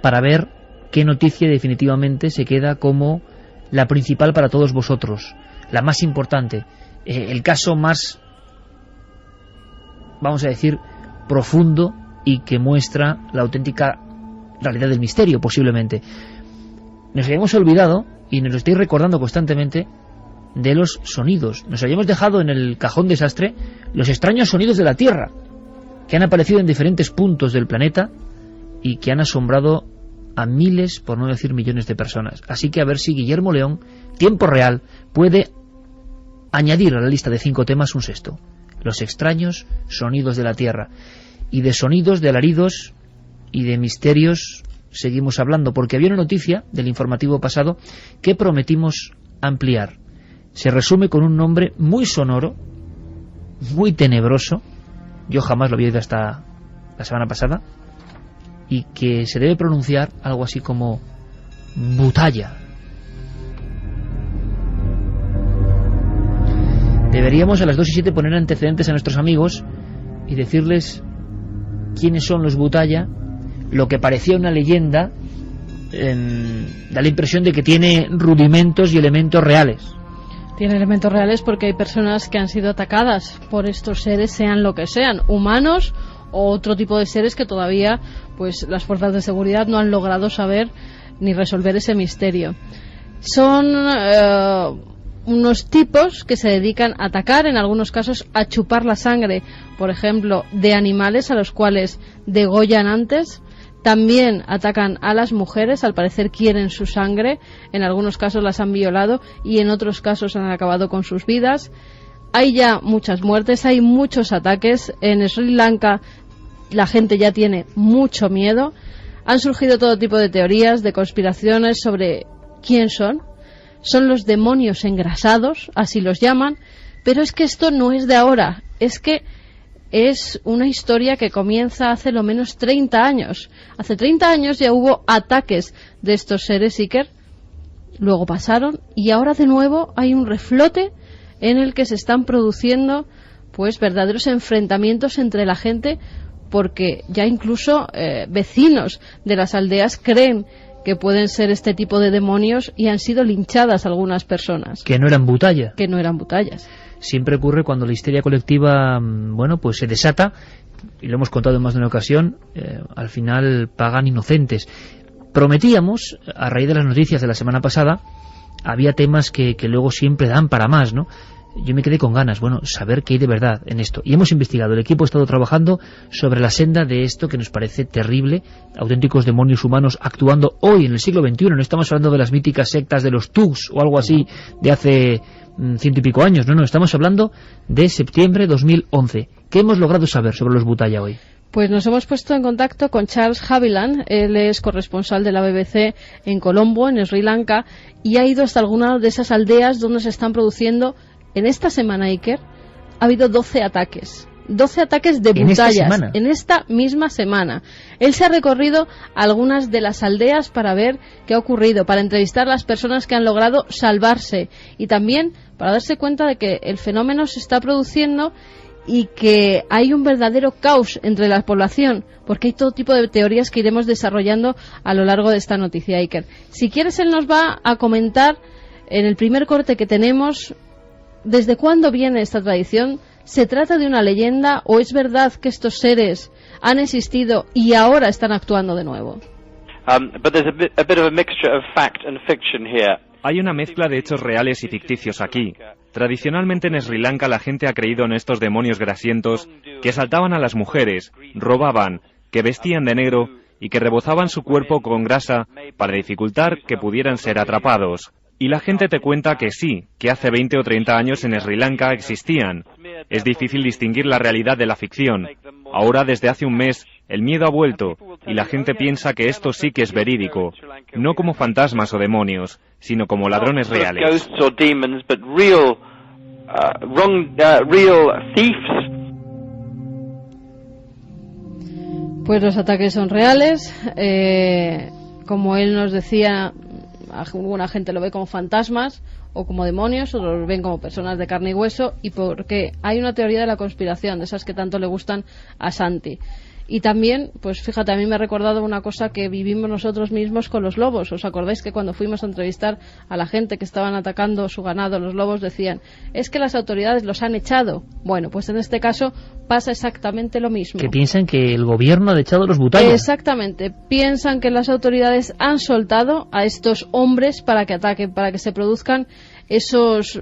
para ver qué noticia definitivamente se queda como la principal para todos vosotros, la más importante, el caso más, vamos a decir, profundo y que muestra la auténtica realidad del misterio, posiblemente. Nos habíamos olvidado, y nos lo estoy recordando constantemente, de los sonidos. Nos habíamos dejado en el cajón desastre los extraños sonidos de la Tierra, que han aparecido en diferentes puntos del planeta y que han asombrado a miles, por no decir millones de personas. Así que a ver si Guillermo León, tiempo real, puede añadir a la lista de 5 temas un sexto: los extraños sonidos de la Tierra. Y de sonidos, de alaridos y de misterios seguimos hablando, porque había una noticia del informativo pasado que prometimos ampliar. Se resume con un nombre muy sonoro, muy tenebroso, yo jamás lo había oído hasta la semana pasada, y que se debe pronunciar algo así como Butaya. Deberíamos a las 2:07 poner antecedentes a nuestros amigos y decirles quiénes son los Butaya. Lo que parecía una leyenda da la impresión de que tiene rudimentos y elementos reales. Tiene elementos reales porque hay personas que han sido atacadas por estos seres, sean lo que sean, humanos o otro tipo de seres que todavía pues las fuerzas de seguridad no han logrado saber ni resolver ese misterio. Son unos tipos que se dedican a atacar, en algunos casos a chupar la sangre, por ejemplo, de animales a los cuales degollan antes. También atacan a las mujeres, al parecer quieren su sangre, en algunos casos las han violado y en otros casos han acabado con sus vidas. Hay ya muchas muertes, hay muchos ataques. En Sri Lanka la gente ya tiene mucho miedo. Han surgido todo tipo de teorías, de conspiraciones sobre quién son. Son los demonios engrasados, así los llaman, pero es que esto no es de ahora, es que es una historia que comienza hace lo menos 30 años. Hace 30 años ya hubo ataques de estos seres Iker, luego pasaron y ahora de nuevo hay un reflote en el que se están produciendo pues verdaderos enfrentamientos entre la gente, porque ya incluso vecinos de las aldeas creen que pueden ser este tipo de demonios y han sido linchadas algunas personas. Que no eran Butaya. Que no eran Butayas. Siempre ocurre cuando la histeria colectiva, pues se desata, y lo hemos contado en más de una ocasión, al final pagan inocentes. Prometíamos, a raíz de las noticias de la semana pasada, había temas que luego siempre dan para más, ¿no? Yo me quedé con ganas, saber qué hay de verdad en esto. Y hemos investigado, el equipo ha estado trabajando sobre la senda de esto que nos parece terrible, auténticos demonios humanos actuando hoy en el siglo XXI. No estamos hablando de las míticas sectas de los Tugs o algo así de hace 100 y pico años, no, estamos hablando de septiembre de 2011. ¿Qué hemos logrado saber sobre los Butaya hoy? Pues nos hemos puesto en contacto con Charles Haviland, él es corresponsal de la BBC en Colombo, en Sri Lanka, y ha ido hasta algunas de esas aldeas donde se están produciendo. En esta semana, Iker, ha habido 12 ataques. 12 ataques de Butayas en esta misma semana. Él se ha recorrido algunas de las aldeas para ver qué ha ocurrido, para entrevistar a las personas que han logrado salvarse y también para darse cuenta de que el fenómeno se está produciendo y que hay un verdadero caos entre la población, porque hay todo tipo de teorías que iremos desarrollando a lo largo de esta noticia, Iker. Si quieres, él nos va a comentar en el primer corte que tenemos desde cuándo viene esta tradición. ¿Se trata de una leyenda o es verdad que estos seres han existido y ahora están actuando de nuevo? Hay una mezcla de hechos reales y ficticios aquí. Tradicionalmente en Sri Lanka la gente ha creído en estos demonios grasientos que asaltaban a las mujeres, robaban, que vestían de negro y que rebozaban su cuerpo con grasa para dificultar que pudieran ser atrapados. Y la gente te cuenta que sí, que hace 20 o 30 años en Sri Lanka existían. Es difícil distinguir la realidad de la ficción. Ahora, desde hace un mes, el miedo ha vuelto y la gente piensa que esto sí que es verídico, no como fantasmas o demonios, sino como ladrones reales. Pues los ataques son reales. Como él nos decía, alguna gente lo ve como fantasmas o como demonios, otros lo ven como personas de carne y hueso, y porque hay una teoría de la conspiración, de esas que tanto le gustan a Santi. Y también, pues fíjate, a mí me ha recordado una cosa que vivimos nosotros mismos con los lobos. ¿Os acordáis que cuando fuimos a entrevistar a la gente que estaban atacando su ganado, los lobos, decían, es que las autoridades los han echado? Bueno, pues en este caso pasa exactamente lo mismo. Que piensan que el gobierno ha echado los butayos. Exactamente, piensan que las autoridades han soltado a estos hombres para que ataquen, para que se produzcan esos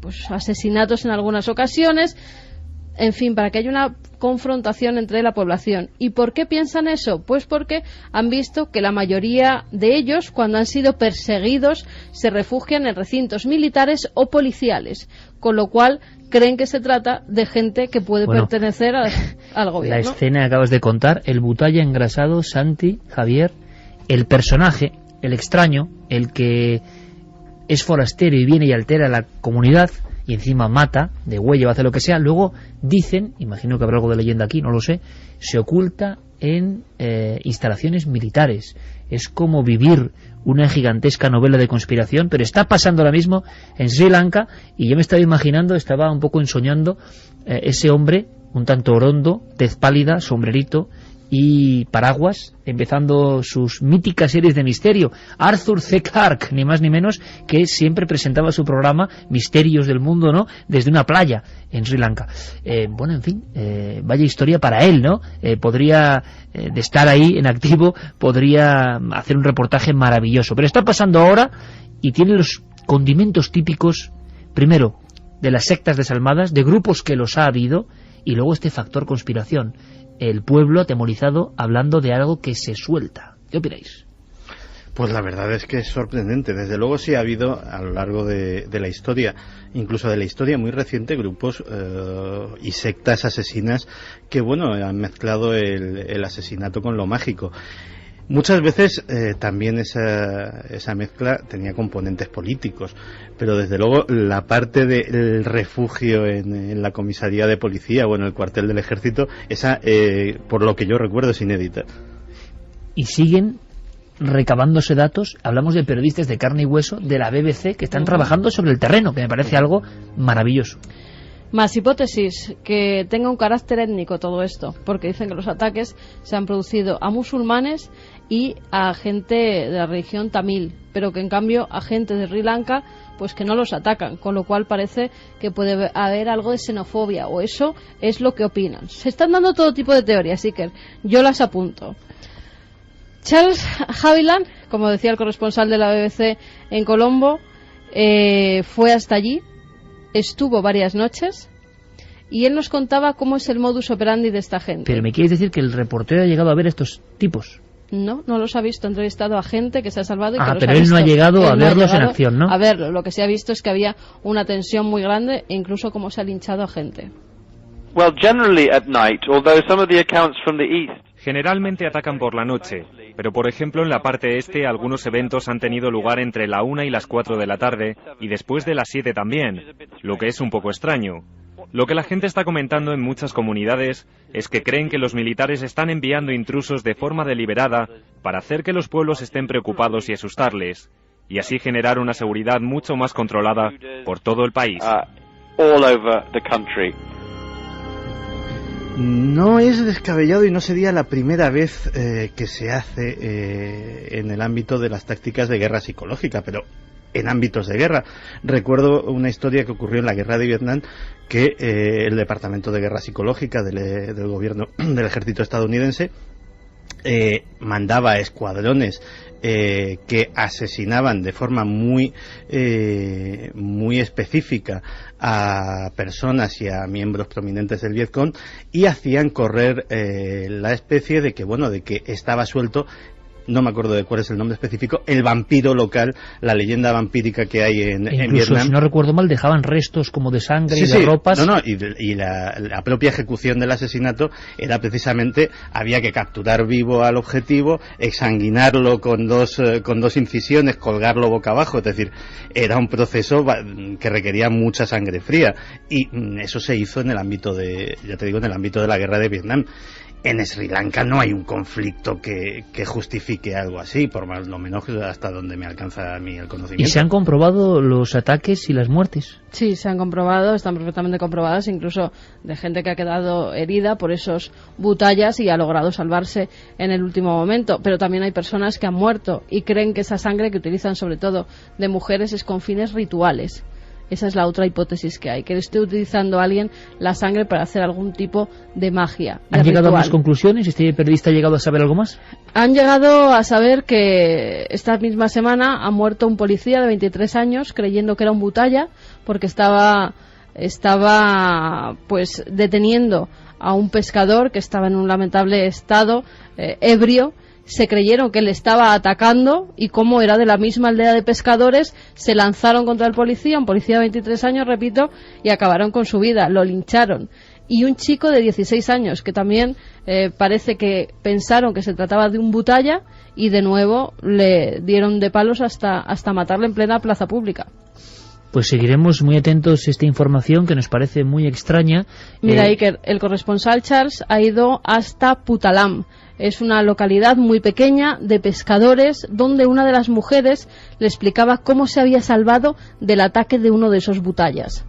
pues asesinatos en algunas ocasiones. En fin, para que haya una confrontación entre la población. ¿Y por qué piensan eso? Pues porque han visto que la mayoría de ellos, cuando han sido perseguidos, se refugian en recintos militares o policiales, con lo cual creen que se trata de gente que puede pertenecer al gobierno. La escena que acabas de contar, el butaya engrasado, Santi, Javier, el personaje, el extraño, el que es forastero y viene y altera la comunidad, y encima mata, degüella o hace lo que sea, luego dicen, imagino que habrá algo de leyenda aquí, no lo sé, se oculta en instalaciones militares. Es como vivir una gigantesca novela de conspiración, pero está pasando ahora mismo en Sri Lanka, y yo me estaba imaginando, estaba un poco ensoñando ese hombre, un tanto orondo, tez pálida, sombrerito y paraguas, empezando sus míticas series de misterio. Arthur C. Clarke, ni más ni menos, que siempre presentaba su programa Misterios del Mundo, ¿no?, desde una playa en Sri Lanka. Bueno, en fin, vaya historia para él, ¿no? Podría, de estar ahí en activo, podría hacer un reportaje maravilloso. Pero está pasando ahora y tiene los condimentos típicos, primero, de las sectas desalmadas, de grupos que los ha habido, y luego este factor conspiración. El pueblo atemorizado hablando de algo que se suelta. ¿Qué opináis? Pues la verdad es que es sorprendente. Desde luego sí ha habido a lo largo de la historia, incluso de la historia muy reciente, grupos y sectas asesinas que, bueno, han mezclado el asesinato con lo mágico. Muchas veces también esa mezcla tenía componentes políticos, pero desde luego la parte del refugio en la comisaría de policía o en el cuartel del ejército, esa, por lo que yo recuerdo, es inédita. Y siguen recabándose datos. Hablamos de periodistas de carne y hueso de la BBC que están trabajando sobre el terreno, que me parece algo maravilloso. Más hipótesis, que tenga un carácter étnico todo esto, porque dicen que los ataques se han producido a musulmanes y a gente de la religión tamil, pero que en cambio a gente de Sri Lanka pues que no los atacan, con lo cual parece que puede haber algo de xenofobia, o eso es lo que opinan. Se están dando todo tipo de teorías, Iker, yo las apunto. Charles Haviland, como decía el corresponsal de la BBC en Colombo, fue hasta allí, estuvo varias noches y él nos contaba cómo es el modus operandi de esta gente. Pero ¿me quieres decir que el reportero ha llegado a ver a estos tipos? No los ha visto, ha entrevistado a gente que se ha salvado y que los pero ha él visto. No ha llegado a verlos en acción, ¿no? A verlo, lo que se ha visto es que había una tensión muy grande e incluso cómo se ha linchado a gente. Well, generally at night, although some of the accounts from the east. Generalmente atacan por la noche, pero por ejemplo en la parte este algunos eventos han tenido lugar entre la 1 y las 4 de la tarde y después de las 7 también, lo que es un poco extraño. Lo que la gente está comentando en muchas comunidades es que creen que los militares están enviando intrusos de forma deliberada para hacer que los pueblos estén preocupados y asustarles, y así generar una seguridad mucho más controlada por todo el país. All over the country. No es descabellado y no sería la primera vez que se hace en el ámbito de las tácticas de guerra psicológica, pero en ámbitos de guerra. Recuerdo una historia que ocurrió en la guerra de Vietnam, que el Departamento de Guerra Psicológica del gobierno del ejército estadounidense mandaba escuadrones que asesinaban de forma muy específica a personas y a miembros prominentes del Vietcong, y hacían correr la especie de que estaba suelto, no me acuerdo de cuál es el nombre específico, el vampiro local, la leyenda vampírica que hay en Vietnam. Si no recuerdo mal, dejaban restos como de sangre y de ropas. Y la propia ejecución del asesinato era precisamente, había que capturar vivo al objetivo, exsanguinarlo con dos incisiones, colgarlo boca abajo, es decir, era un proceso que requería mucha sangre fría, y eso se hizo en el ámbito de la guerra de Vietnam. En Sri Lanka no hay un conflicto que justifique algo así, por más lo menos hasta donde me alcanza a mí el conocimiento. ¿Y se han comprobado los ataques y las muertes? Sí, se han comprobado, están perfectamente comprobadas, incluso de gente que ha quedado herida por esos butallas y ha logrado salvarse en el último momento. Pero también hay personas que han muerto y creen que esa sangre que utilizan sobre todo de mujeres es con fines rituales. Esa es la otra hipótesis que hay, que esté utilizando a alguien la sangre para hacer algún tipo de magia. ¿Han llegado a más conclusiones? ¿Este periodista ha llegado a saber algo más? Han llegado a saber que esta misma semana ha muerto un policía de 23 años creyendo que era un butalla, porque estaba pues deteniendo a un pescador que estaba en un lamentable estado, ebrio. Se creyeron que le estaba atacando y como era de la misma aldea de pescadores, se lanzaron contra el policía, un policía de 23 años, repito, y acabaron con su vida, lo lincharon. Y un chico de 16 años que también parece que pensaron que se trataba de un butalla y de nuevo le dieron de palos hasta matarle en plena plaza pública. Pues seguiremos muy atentos a esta información que nos parece muy extraña. Mira, Iker, el corresponsal Charles ha ido hasta Putalam. Es una localidad muy pequeña de pescadores donde una de las mujeres le explicaba cómo se había salvado del ataque de uno de esos butallas.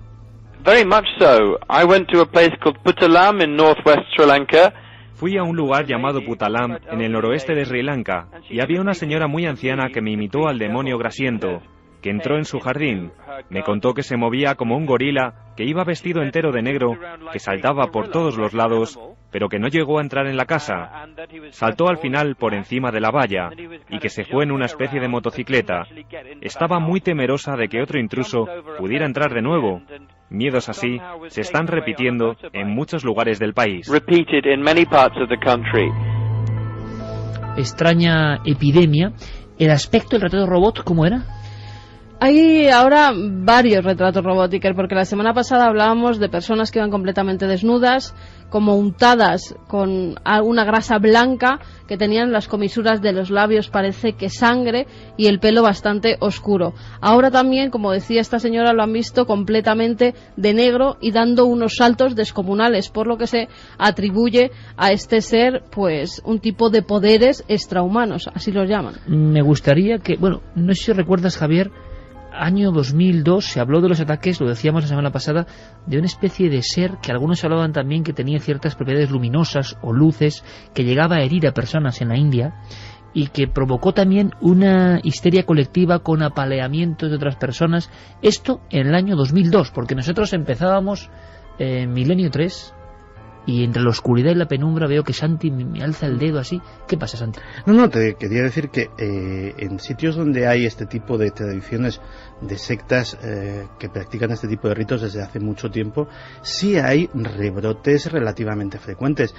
Very much so. I went to a place called Putalam in northwest Sri Lanka. Fui a un lugar llamado Putalam en el noroeste de Sri Lanka y había una señora muy anciana que me imitó al demonio grasiento, que entró en su jardín. Me contó que se movía como un gorila, que iba vestido entero de negro, que saltaba por todos los lados, pero que no llegó a entrar en la casa. Saltó al final por encima de la valla y que se fue en una especie de motocicleta. Estaba muy temerosa de que otro intruso pudiera entrar de nuevo. Miedos así se están repitiendo en muchos lugares del país. Extraña epidemia. ¿El aspecto del retrato robot cómo era? Hay ahora varios retratos robóticos, porque la semana pasada hablábamos de personas que iban completamente desnudas, como untadas con una grasa blanca, que tenían las comisuras de los labios, parece que sangre, y el pelo bastante oscuro. Ahora también, como decía esta señora, lo han visto completamente de negro y dando unos saltos descomunales, por lo que se atribuye a este ser pues un tipo de poderes extrahumanos, así los llaman. Me gustaría que, bueno, no sé si recuerdas, Javier, año 2002 se habló de los ataques, lo decíamos la semana pasada, de una especie de ser que algunos hablaban también que tenía ciertas propiedades luminosas o luces, que llegaba a herir a personas en la India y que provocó también una histeria colectiva con apaleamientos de otras personas. Esto en el año 2002, porque nosotros empezábamos en Milenio 3 y entre la oscuridad y la penumbra veo que Santi me alza el dedo así. ¿Qué pasa, Santi? No, te quería decir que en sitios donde hay este tipo de tradiciones de sectas que practican este tipo de ritos desde hace mucho tiempo, sí hay rebrotes relativamente frecuentes.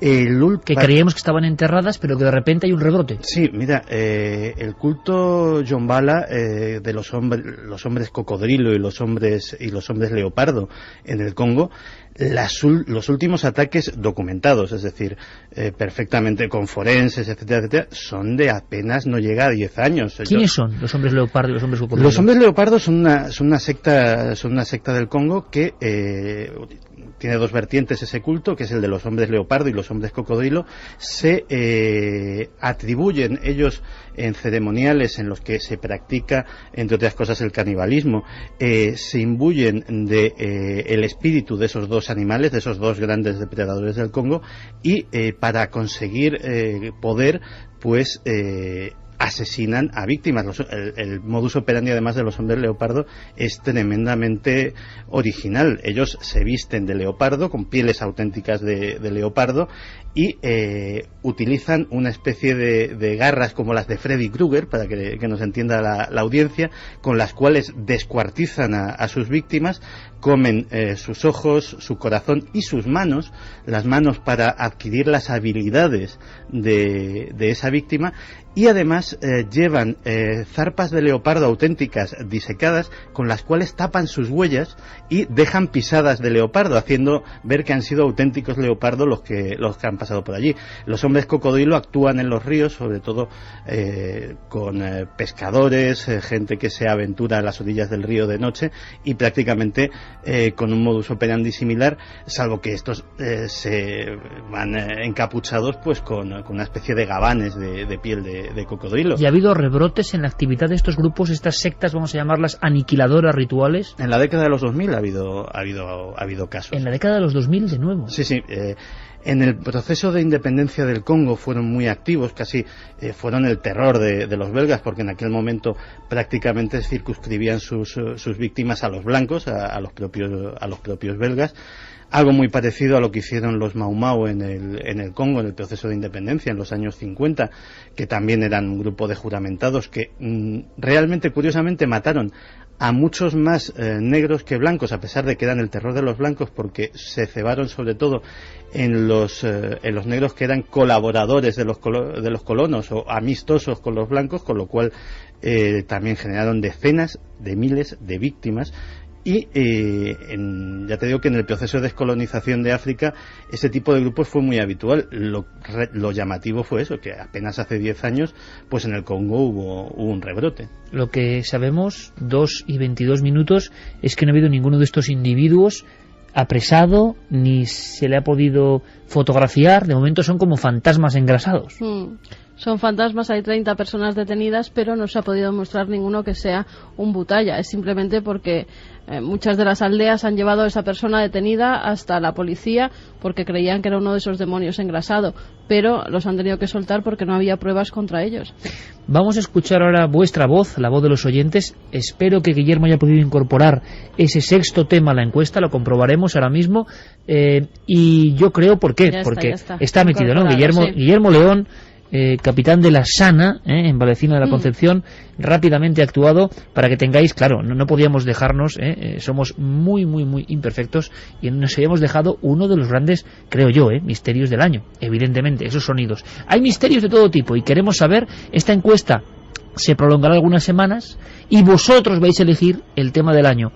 Que creíamos que estaban enterradas, pero que de repente hay un rebrote. Sí, mira, el culto Yombala de los hombres cocodrilo y los hombres leopardo en el Congo, los últimos ataques documentados, es decir, perfectamente con forenses, etcétera, son de apenas no llega a 10 años. ¿Quiénes son los hombres leopardo y los hombres cocodrilo? Los hombres leopardo son una secta del Congo que tiene dos vertientes ese culto, que es el de los hombres leopardo y los hombres cocodrilo. Se atribuyen ellos en ceremoniales en los que se practica, entre otras cosas, el canibalismo, se imbuyen de el espíritu de esos dos animales, de esos dos grandes depredadores del Congo, y para conseguir poder, pues asesinan a víctimas. El modus operandi, además de los hombres leopardo, es tremendamente original. Ellos se visten de leopardo, con pieles auténticas de leopardo, y utilizan una especie de garras como las de Freddy Krueger, para que nos entienda la audiencia, con las cuales descuartizan a sus víctimas, comen sus ojos, su corazón y sus manos, las manos para adquirir las habilidades de esa víctima, y además hombres llevan zarpas de leopardo auténticas disecadas con las cuales tapan sus huellas y dejan pisadas de leopardo, haciendo ver que han sido auténticos leopardos los que han pasado por allí. Los hombres cocodrilo actúan en los ríos, sobre todo con pescadores, gente que se aventura a las orillas del río de noche, y prácticamente con un modus operandi similar, salvo que estos se van encapuchados pues con una especie de gabanes de piel de cocodrilo. ¿Y ha habido rebrotes en la actividad de estos grupos, estas sectas, vamos a llamarlas aniquiladoras rituales? En la década de los 2000 ha habido casos. ¿En la década de los 2000 de nuevo? Sí. En el proceso de independencia del Congo fueron muy activos, casi fueron el terror de los belgas, porque en aquel momento prácticamente circunscribían sus víctimas a los blancos, a los propios belgas. Algo muy parecido a lo que hicieron los Mau Mau en el Congo, en el proceso de independencia, en los años 50, que también eran un grupo de juramentados que realmente, curiosamente, mataron a muchos más negros que blancos, a pesar de que eran el terror de los blancos, porque se cebaron sobre todo en los negros que eran colaboradores de los colonos o amistosos con los blancos, con lo cual también generaron decenas de miles de víctimas. Y ya te digo que en el proceso de descolonización de África ese tipo de grupos fue muy habitual. Lo llamativo fue eso, que apenas hace 10 años pues en el Congo hubo un rebrote. Lo que sabemos, 2:22, es que no ha habido ninguno de estos individuos apresado, ni se le ha podido fotografiar. De momento son como fantasmas engrasados. Son fantasmas, hay 30 personas detenidas, pero no se ha podido mostrar ninguno que sea un butalla. Es simplemente porque muchas de las aldeas han llevado a esa persona detenida hasta la policía porque creían que era uno de esos demonios engrasado, pero los han tenido que soltar porque no había pruebas contra ellos. Vamos a escuchar ahora vuestra voz, la voz de los oyentes. Espero que Guillermo haya podido incorporar ese sexto tema a la encuesta, lo comprobaremos ahora mismo, y yo creo, ¿por qué? Porque está metido, ¿no? Guillermo León, capitán de la Sana, en Valecina de la Concepción, rápidamente actuado para que tengáis, claro, no podíamos dejarnos, somos muy imperfectos y nos habíamos dejado uno de los grandes, creo yo, misterios del año, evidentemente, esos sonidos. Hay misterios de todo tipo y queremos saber, esta encuesta se prolongará algunas semanas y vosotros vais a elegir el tema del año.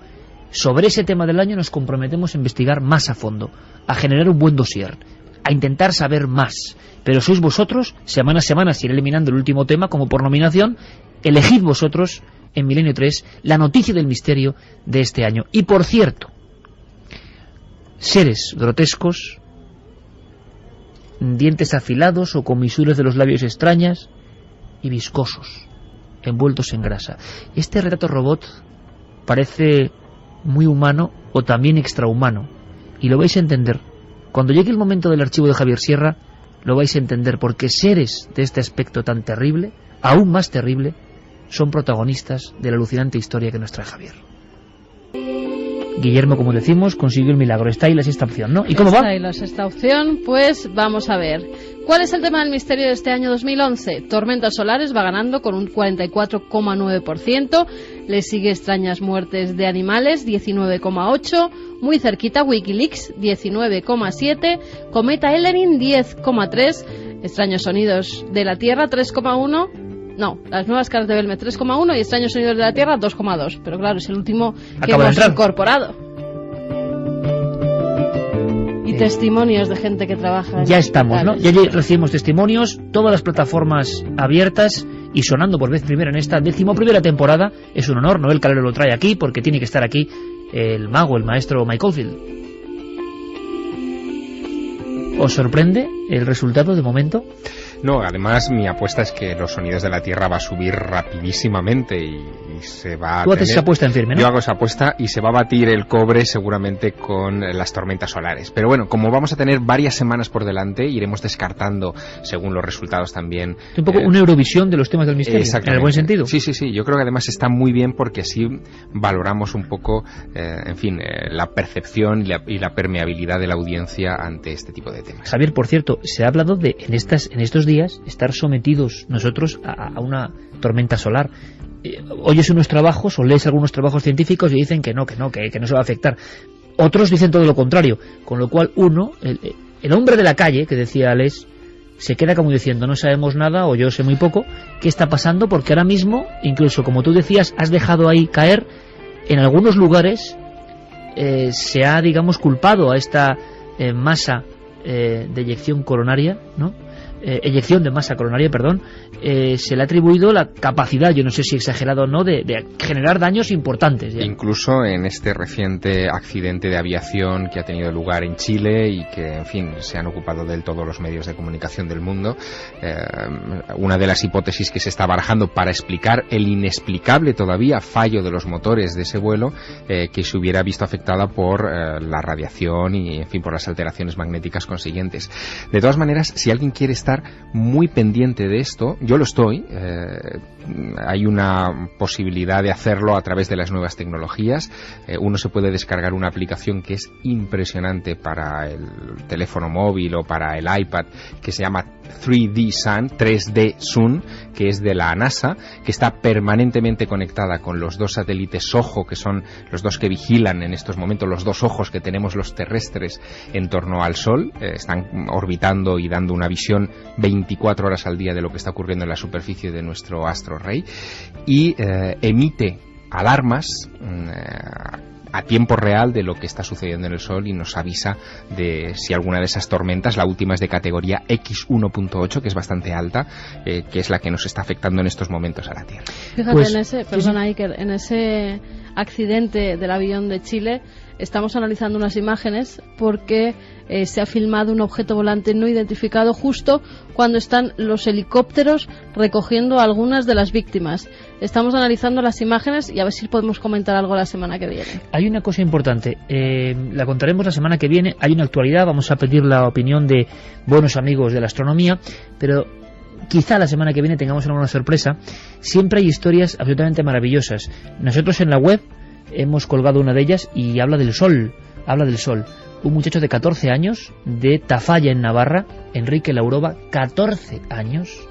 Sobre ese tema del año nos comprometemos a investigar más a fondo, a generar un buen dossier, a intentar saber más. Pero sois vosotros, semana a semana, si ir eliminando el último tema como por nominación, elegid vosotros en Milenio 3 la noticia del misterio de este año. Y por cierto, seres grotescos, dientes afilados o comisuras de los labios extrañas y viscosos, envueltos en grasa. Este retrato robot parece muy humano o también extrahumano, y lo vais a entender. Cuando llegue el momento del archivo de Javier Sierra, lo vais a entender, porque seres de este aspecto tan terrible, aún más terrible, son protagonistas de la alucinante historia que nos trae Javier. Guillermo, como decimos, consiguió el milagro. Está ahí la sexta opción, ¿no? ¿Y cómo va? Está ahí la sexta opción, pues vamos a ver. ¿Cuál es el tema del misterio de este año 2011? Tormentas solares va ganando con un 44,9%, le sigue extrañas muertes de animales, 19,8%, muy cerquita WikiLeaks, 19,7%, cometa Elenin, 10,3%, extraños sonidos de la Tierra, 3,1%, no, las nuevas caras de Belmez, 3,1%, y extraños sonidos de la Tierra, 2,2%, pero claro, es el último que hemos incorporado. Y testimonios de gente que trabaja. Ya estamos, ¿no? Ya recibimos testimonios, todas las plataformas abiertas y sonando por vez primera en esta 11ª temporada. Es un honor, Noel Calero lo trae aquí porque tiene que estar aquí el mago, el maestro Mike Oldfield. ¿Os sorprende el resultado de momento? No, además mi apuesta es que los sonidos de la Tierra va a subir rapidísimamente y se va a Tú haces esa apuesta en firme, ¿no? Yo hago esa apuesta y se va a batir el cobre seguramente con las tormentas solares. Pero bueno, como vamos a tener varias semanas por delante, iremos descartando según los resultados también. Un poco una Eurovisión de los temas del misterio, en el buen sentido. Sí, yo creo que además está muy bien porque así valoramos un poco, la percepción y la permeabilidad de la audiencia ante este tipo de temas. Javier, por cierto, se ha hablado de en estos días estar sometidos nosotros a una tormenta solar. Oyes unos trabajos o lees algunos trabajos científicos y dicen que no se va a afectar. Otros dicen todo lo contrario, con lo cual uno, el hombre de la calle, que decía Alex, se queda como diciendo, no sabemos nada o yo sé muy poco, ¿qué está pasando? Porque ahora mismo, incluso como tú decías, has dejado ahí caer, en algunos lugares se ha, digamos, culpado a esta masa de eyección coronaria, ¿no? Eyección de masa coronaria, perdón, se le ha atribuido la capacidad, yo no sé si exagerado o no, de generar daños importantes. ¿Ya? Incluso en este reciente accidente de aviación que ha tenido lugar en Chile y que, en fin, se han ocupado del todo los medios de comunicación del mundo, una de las hipótesis que se está barajando para explicar el inexplicable todavía fallo de los motores de ese vuelo, que se hubiera visto afectada por la radiación y, en fin, por las alteraciones magnéticas consiguientes. De todas maneras, si alguien quiere estar muy pendiente de esto, yo lo estoy. Hay una posibilidad de hacerlo a través de las nuevas tecnologías. Uno se puede descargar una aplicación que es impresionante para el teléfono móvil o para el iPad, que se llama 3D Sun, 3D Sun, que es de la NASA, que está permanentemente conectada con los dos satélites SOHO, que son los dos que vigilan en estos momentos, los dos ojos que tenemos los terrestres en torno al Sol. Están orbitando y dando una visión 24 horas al día de lo que está ocurriendo en la superficie de nuestro astro rey, y emite alarmas a tiempo real de lo que está sucediendo en el Sol y nos avisa de si alguna de esas tormentas, la última es de categoría X1.8, que es bastante alta, que es la que nos está afectando en estos momentos a la Tierra. Fíjate, pues, en ese accidente del avión de Chile estamos analizando unas imágenes porque se ha filmado un objeto volante no identificado justo cuando están los helicópteros recogiendo a algunas de las víctimas. Estamos analizando las imágenes y a ver si podemos comentar algo la semana que viene. Hay una cosa importante, la contaremos la semana que viene. Hay una actualidad, vamos a pedir la opinión de buenos amigos de la astronomía, pero quizá la semana que viene tengamos alguna sorpresa. Siempre hay historias absolutamente maravillosas. Nosotros en la web hemos colgado una de ellas y habla del Sol. Un muchacho de 14 años de Tafalla, en Navarra, Enrique Lauroba, 14 años,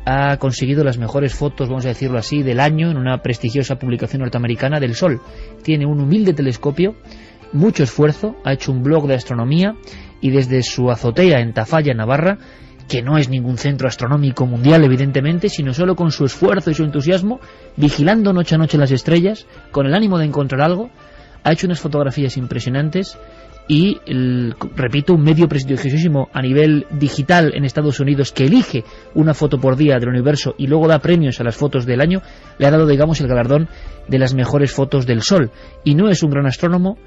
ha conseguido las mejores fotos, vamos a decirlo así, del año en una prestigiosa publicación norteamericana del Sol. Tiene un humilde telescopio, mucho esfuerzo, ha hecho un blog de astronomía y desde su azotea en Tafalla, Navarra, que no es ningún centro astronómico mundial evidentemente, sino solo con su esfuerzo y su entusiasmo, vigilando noche a noche las estrellas, con el ánimo de encontrar algo, ha hecho unas fotografías impresionantes y, repito, un medio prestigiosísimo a nivel digital en Estados Unidos que elige una foto por día del universo y luego da premios a las fotos del año, le ha dado, digamos, el galardón de las mejores fotos del Sol. Y no es un gran astrónomo,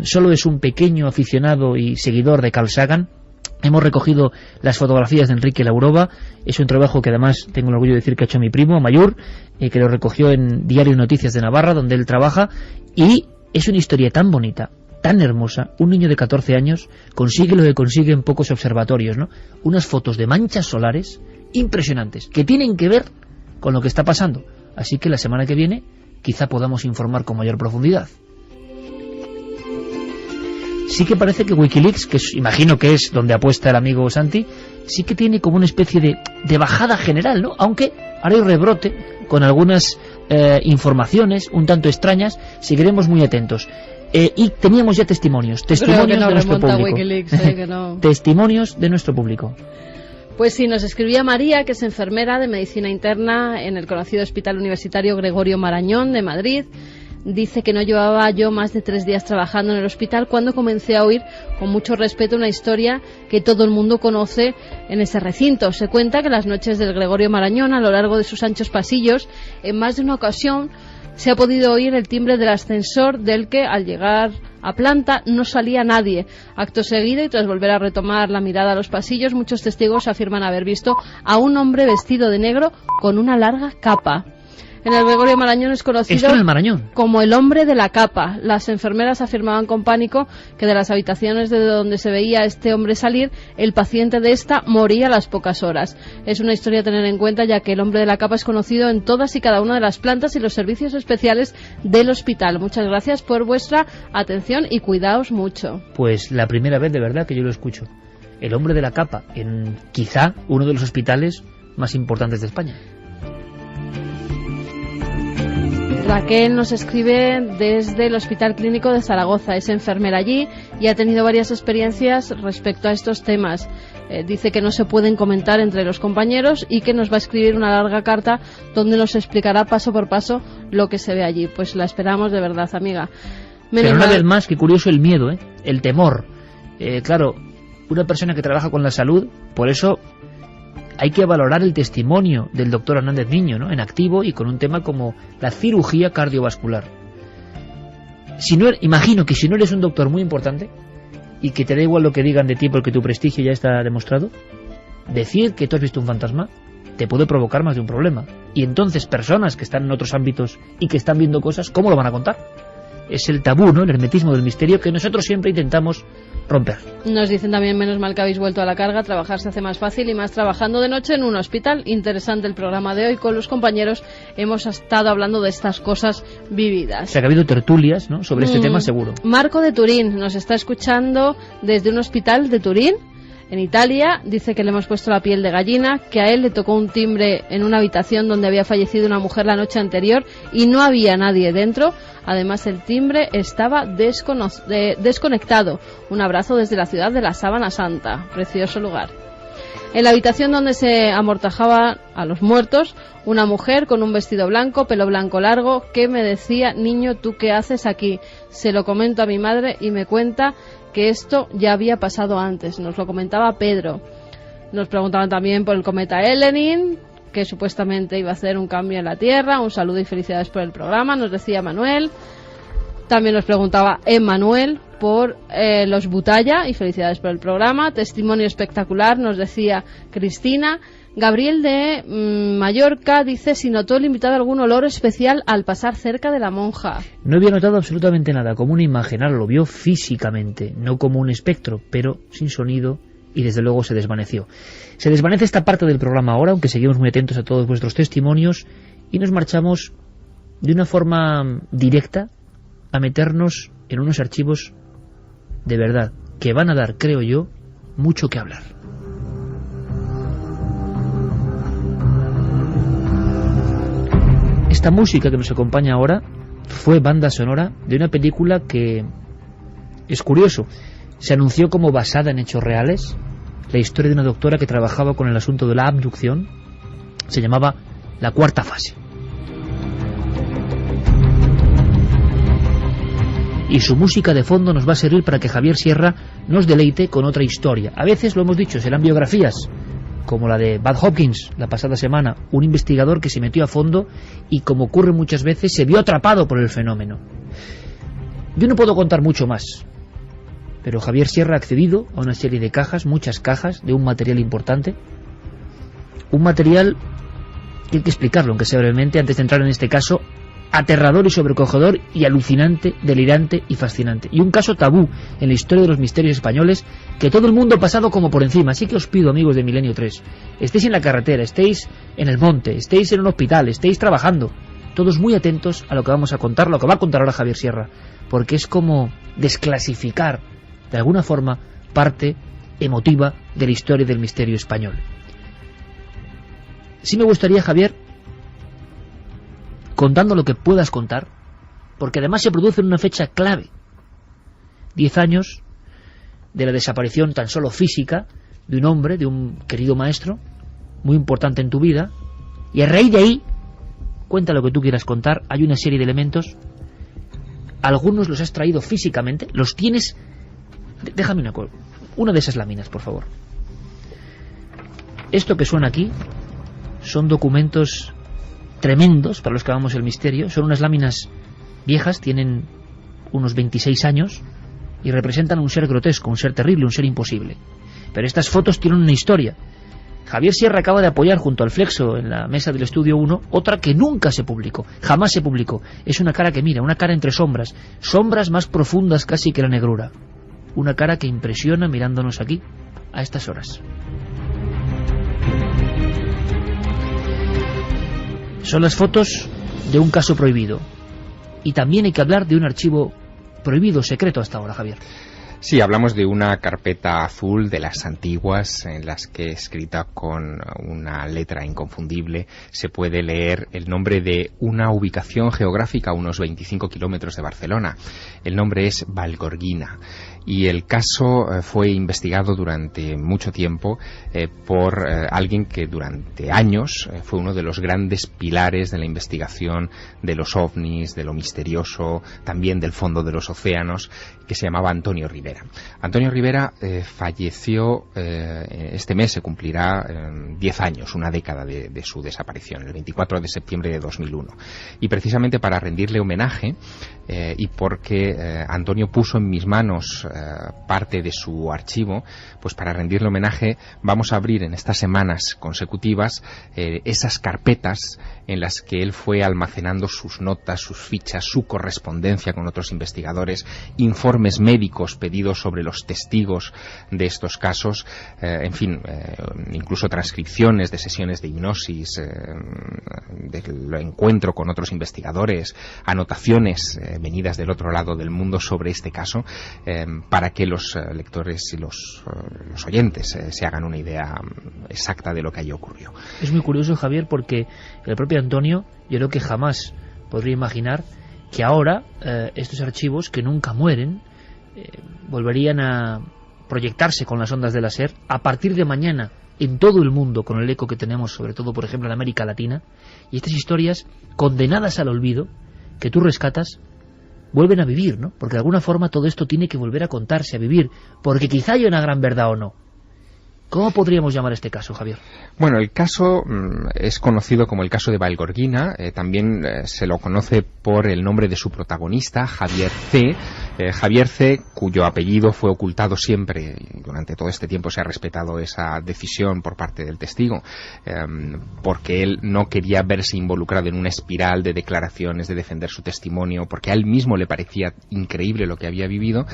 solo es un pequeño aficionado y seguidor de Carl Sagan. Hemos recogido las fotografías de Enrique Lauroba. Es un trabajo que además tengo el orgullo de decir que ha hecho mi primo Mayur, que lo recogió en Diario Noticias de Navarra, donde él trabaja, y es una historia tan bonita, tan hermosa. Un niño de 14 años consigue lo que consigue en pocos observatorios, ¿no? Unas fotos de manchas solares impresionantes, que tienen que ver con lo que está pasando. Así que la semana que viene quizá podamos informar con mayor profundidad. Sí que parece que Wikileaks, que imagino que es donde apuesta el amigo Santi, sí que tiene como una especie de bajada general, ¿no? Aunque ahora hay rebrote con algunas informaciones un tanto extrañas, seguiremos muy atentos. Y teníamos ya testimonios de nuestro público. Testimonios de nuestro público. Pues sí, nos escribía María, que es enfermera de medicina interna en el conocido Hospital Universitario Gregorio Marañón de Madrid. Dice que no llevaba yo más de 3 días trabajando en el hospital cuando comencé a oír con mucho respeto una historia que todo el mundo conoce en ese recinto. Se cuenta que las noches del Gregorio Marañón, a lo largo de sus anchos pasillos, en más de una ocasión se ha podido oír el timbre del ascensor, del que al llegar a planta no salía nadie. Acto seguido, y tras volver a retomar la mirada a los pasillos, muchos testigos afirman haber visto a un hombre vestido de negro con una larga capa. En el Gregorio Marañón es conocido como el hombre de la capa. Las enfermeras afirmaban con pánico que de las habitaciones de donde se veía a este hombre salir, el paciente de esta moría a las pocas horas. Es una historia a tener en cuenta, ya que el hombre de la capa es conocido en todas y cada una de las plantas y los servicios especiales del hospital. Muchas gracias por vuestra atención y cuidaos mucho. Pues la primera vez de verdad que yo lo escucho. El hombre de la capa en quizá uno de los hospitales más importantes de España. Raquel nos escribe desde el Hospital Clínico de Zaragoza. Es enfermera allí y ha tenido varias experiencias respecto a estos temas. Dice que no se pueden comentar entre los compañeros y que nos va a escribir una larga carta donde nos explicará paso por paso lo que se ve allí. Pues la esperamos de verdad, amiga. Pero una vez más, qué curioso el miedo, el temor. Claro, una persona que trabaja con la salud, por eso hay que valorar el testimonio del doctor Hernández Niño, ¿no?, en activo y con un tema como la cirugía cardiovascular. Imagino que si no eres un doctor muy importante y que te da igual lo que digan de ti porque tu prestigio ya está demostrado, decir que tú has visto un fantasma te puede provocar más de un problema. Y entonces personas que están en otros ámbitos y que están viendo cosas, ¿cómo lo van a contar? Es el tabú, ¿no?, el hermetismo del misterio que nosotros siempre intentamos romper. Nos dicen también, menos mal que habéis vuelto a la carga, trabajar se hace más fácil y más trabajando de noche en un hospital. Interesante el programa de hoy, con los compañeros hemos estado hablando de estas cosas vividas. O sea que ha habido tertulias, ¿no?, sobre este tema seguro. Marco de Turín nos está escuchando desde un hospital de Turín, en Italia. Dice que le hemos puesto la piel de gallina, que a él le tocó un timbre en una habitación donde había fallecido una mujer la noche anterior y no había nadie dentro. Además, el timbre estaba desconectado. Un abrazo desde la ciudad de la Sábana Santa. Precioso lugar. En la habitación donde se amortajaba a los muertos, una mujer con un vestido blanco, pelo blanco largo, que me decía: niño, ¿tú qué haces aquí? Se lo comento a mi madre y me cuenta que esto ya había pasado antes. Nos lo comentaba Pedro. Nos preguntaban también por el cometa Elenin, que supuestamente iba a hacer un cambio en la Tierra. Un saludo y felicidades por el programa, nos decía Manuel. También nos preguntaba Emmanuel por los Butaya y felicidades por el programa. Testimonio espectacular, nos decía Cristina. Gabriel de Mallorca dice si notó el invitado algún olor especial al pasar cerca de la monja. No había notado absolutamente nada, como una imagen, ahora lo vio físicamente, no como un espectro, pero sin sonido, y desde luego se desvaneció. Se desvanece esta parte del programa ahora, aunque seguimos muy atentos a todos vuestros testimonios, y nos marchamos de una forma directa a meternos en unos archivos de verdad, que van a dar, creo yo, mucho que hablar. Esta música que nos acompaña ahora fue banda sonora de una película que, es curioso, se anunció como basada en hechos reales, la historia de una doctora que trabajaba con el asunto de la abducción. Se llamaba La Cuarta Fase. Y su música de fondo nos va a servir para que Javier Sierra nos deleite con otra historia. A veces, lo hemos dicho, serán biografías, como la de Bud Hopkins la pasada semana, un investigador que se metió a fondo y, como ocurre muchas veces, se vio atrapado por el fenómeno. Yo no puedo contar mucho más, pero Javier Sierra ha accedido a una serie de cajas, muchas cajas, de un material importante, un material que hay que explicarlo, aunque sea brevemente, antes de entrar en este caso aterrador y sobrecogedor y alucinante, delirante y fascinante, y un caso tabú en la historia de los misterios españoles que todo el mundo ha pasado como por encima. Así que os pido, amigos de Milenio 3, estéis en la carretera, estéis en el monte, estéis en un hospital, estéis trabajando, todos muy atentos a lo que vamos a contar, lo que va a contar ahora Javier Sierra, porque es como desclasificar de alguna forma parte emotiva de la historia del misterio español. Sí me gustaría, Javier, contando lo que puedas contar, porque además se produce en una fecha clave, 10 años de la desaparición tan solo física de un hombre, de un querido maestro muy importante en tu vida, y a raíz de ahí cuenta lo que tú quieras contar. Hay una serie de elementos, algunos los has traído físicamente, los tienes. Déjame una de esas láminas, por favor. Esto que suena aquí son documentos tremendos para los que amamos el misterio. Son unas láminas viejas, tienen unos 26 años y representan un ser grotesco, un ser terrible, un ser imposible. Pero estas fotos tienen una historia. Javier Sierra acaba de apoyar junto al Flexo en la mesa del Estudio 1 otra que nunca se publicó, jamás se publicó. Es una cara que mira, una cara entre sombras, sombras más profundas casi que la negrura. Una cara que impresiona mirándonos aquí a estas horas. Son las fotos de un caso prohibido. Y también hay que hablar de un archivo prohibido, secreto hasta ahora, Javier. Sí, hablamos de una carpeta azul de las antiguas, en las que, escrita con una letra inconfundible, se puede leer el nombre de una ubicación geográfica a unos 25 kilómetros de Barcelona. El nombre es Vallgorguina. Y el caso fue investigado durante mucho tiempo por alguien que durante años fue uno de los grandes pilares de la investigación de los ovnis, de lo misterioso, también del fondo de los océanos, que se llamaba Antonio Rivera. Antonio Rivera falleció este mes, se cumplirá 10 años, una década de su desaparición, el 24 de septiembre de 2001. Y precisamente para rendirle homenaje, y porque Antonio puso en mis manos parte de su archivo, pues para rendirle homenaje vamos a abrir en estas semanas consecutivas esas carpetas en las que él fue almacenando sus notas, sus fichas, su correspondencia con otros investigadores, informes médicos pedidos sobre los testigos de estos casos, en fin, incluso transcripciones de sesiones de hipnosis, del encuentro con otros investigadores, anotaciones venidas del otro lado del mundo sobre este caso, para que los lectores y los oyentes se hagan una idea exacta de lo que allí ocurrió. Es muy curioso, Javier, porque el propio Antonio, yo creo que jamás podría imaginar que ahora estos archivos, que nunca mueren, volverían a proyectarse con las ondas de láser a partir de mañana en todo el mundo, con el eco que tenemos, sobre todo, por ejemplo, en América Latina, y estas historias condenadas al olvido que tú rescatas vuelven a vivir, ¿no? Porque de alguna forma todo esto tiene que volver a contarse, a vivir, porque quizá haya una gran verdad o no. ¿Cómo podríamos llamar este caso, Javier? Bueno, el caso es conocido como el caso de Vallgorguina, también se lo conoce por el nombre de su protagonista, Javier C. Javier C., cuyo apellido fue ocultado siempre, y durante todo este tiempo se ha respetado esa decisión por parte del testigo, porque él no quería verse involucrado en una espiral de declaraciones, de defender su testimonio, porque a él mismo le parecía increíble lo que había vivido.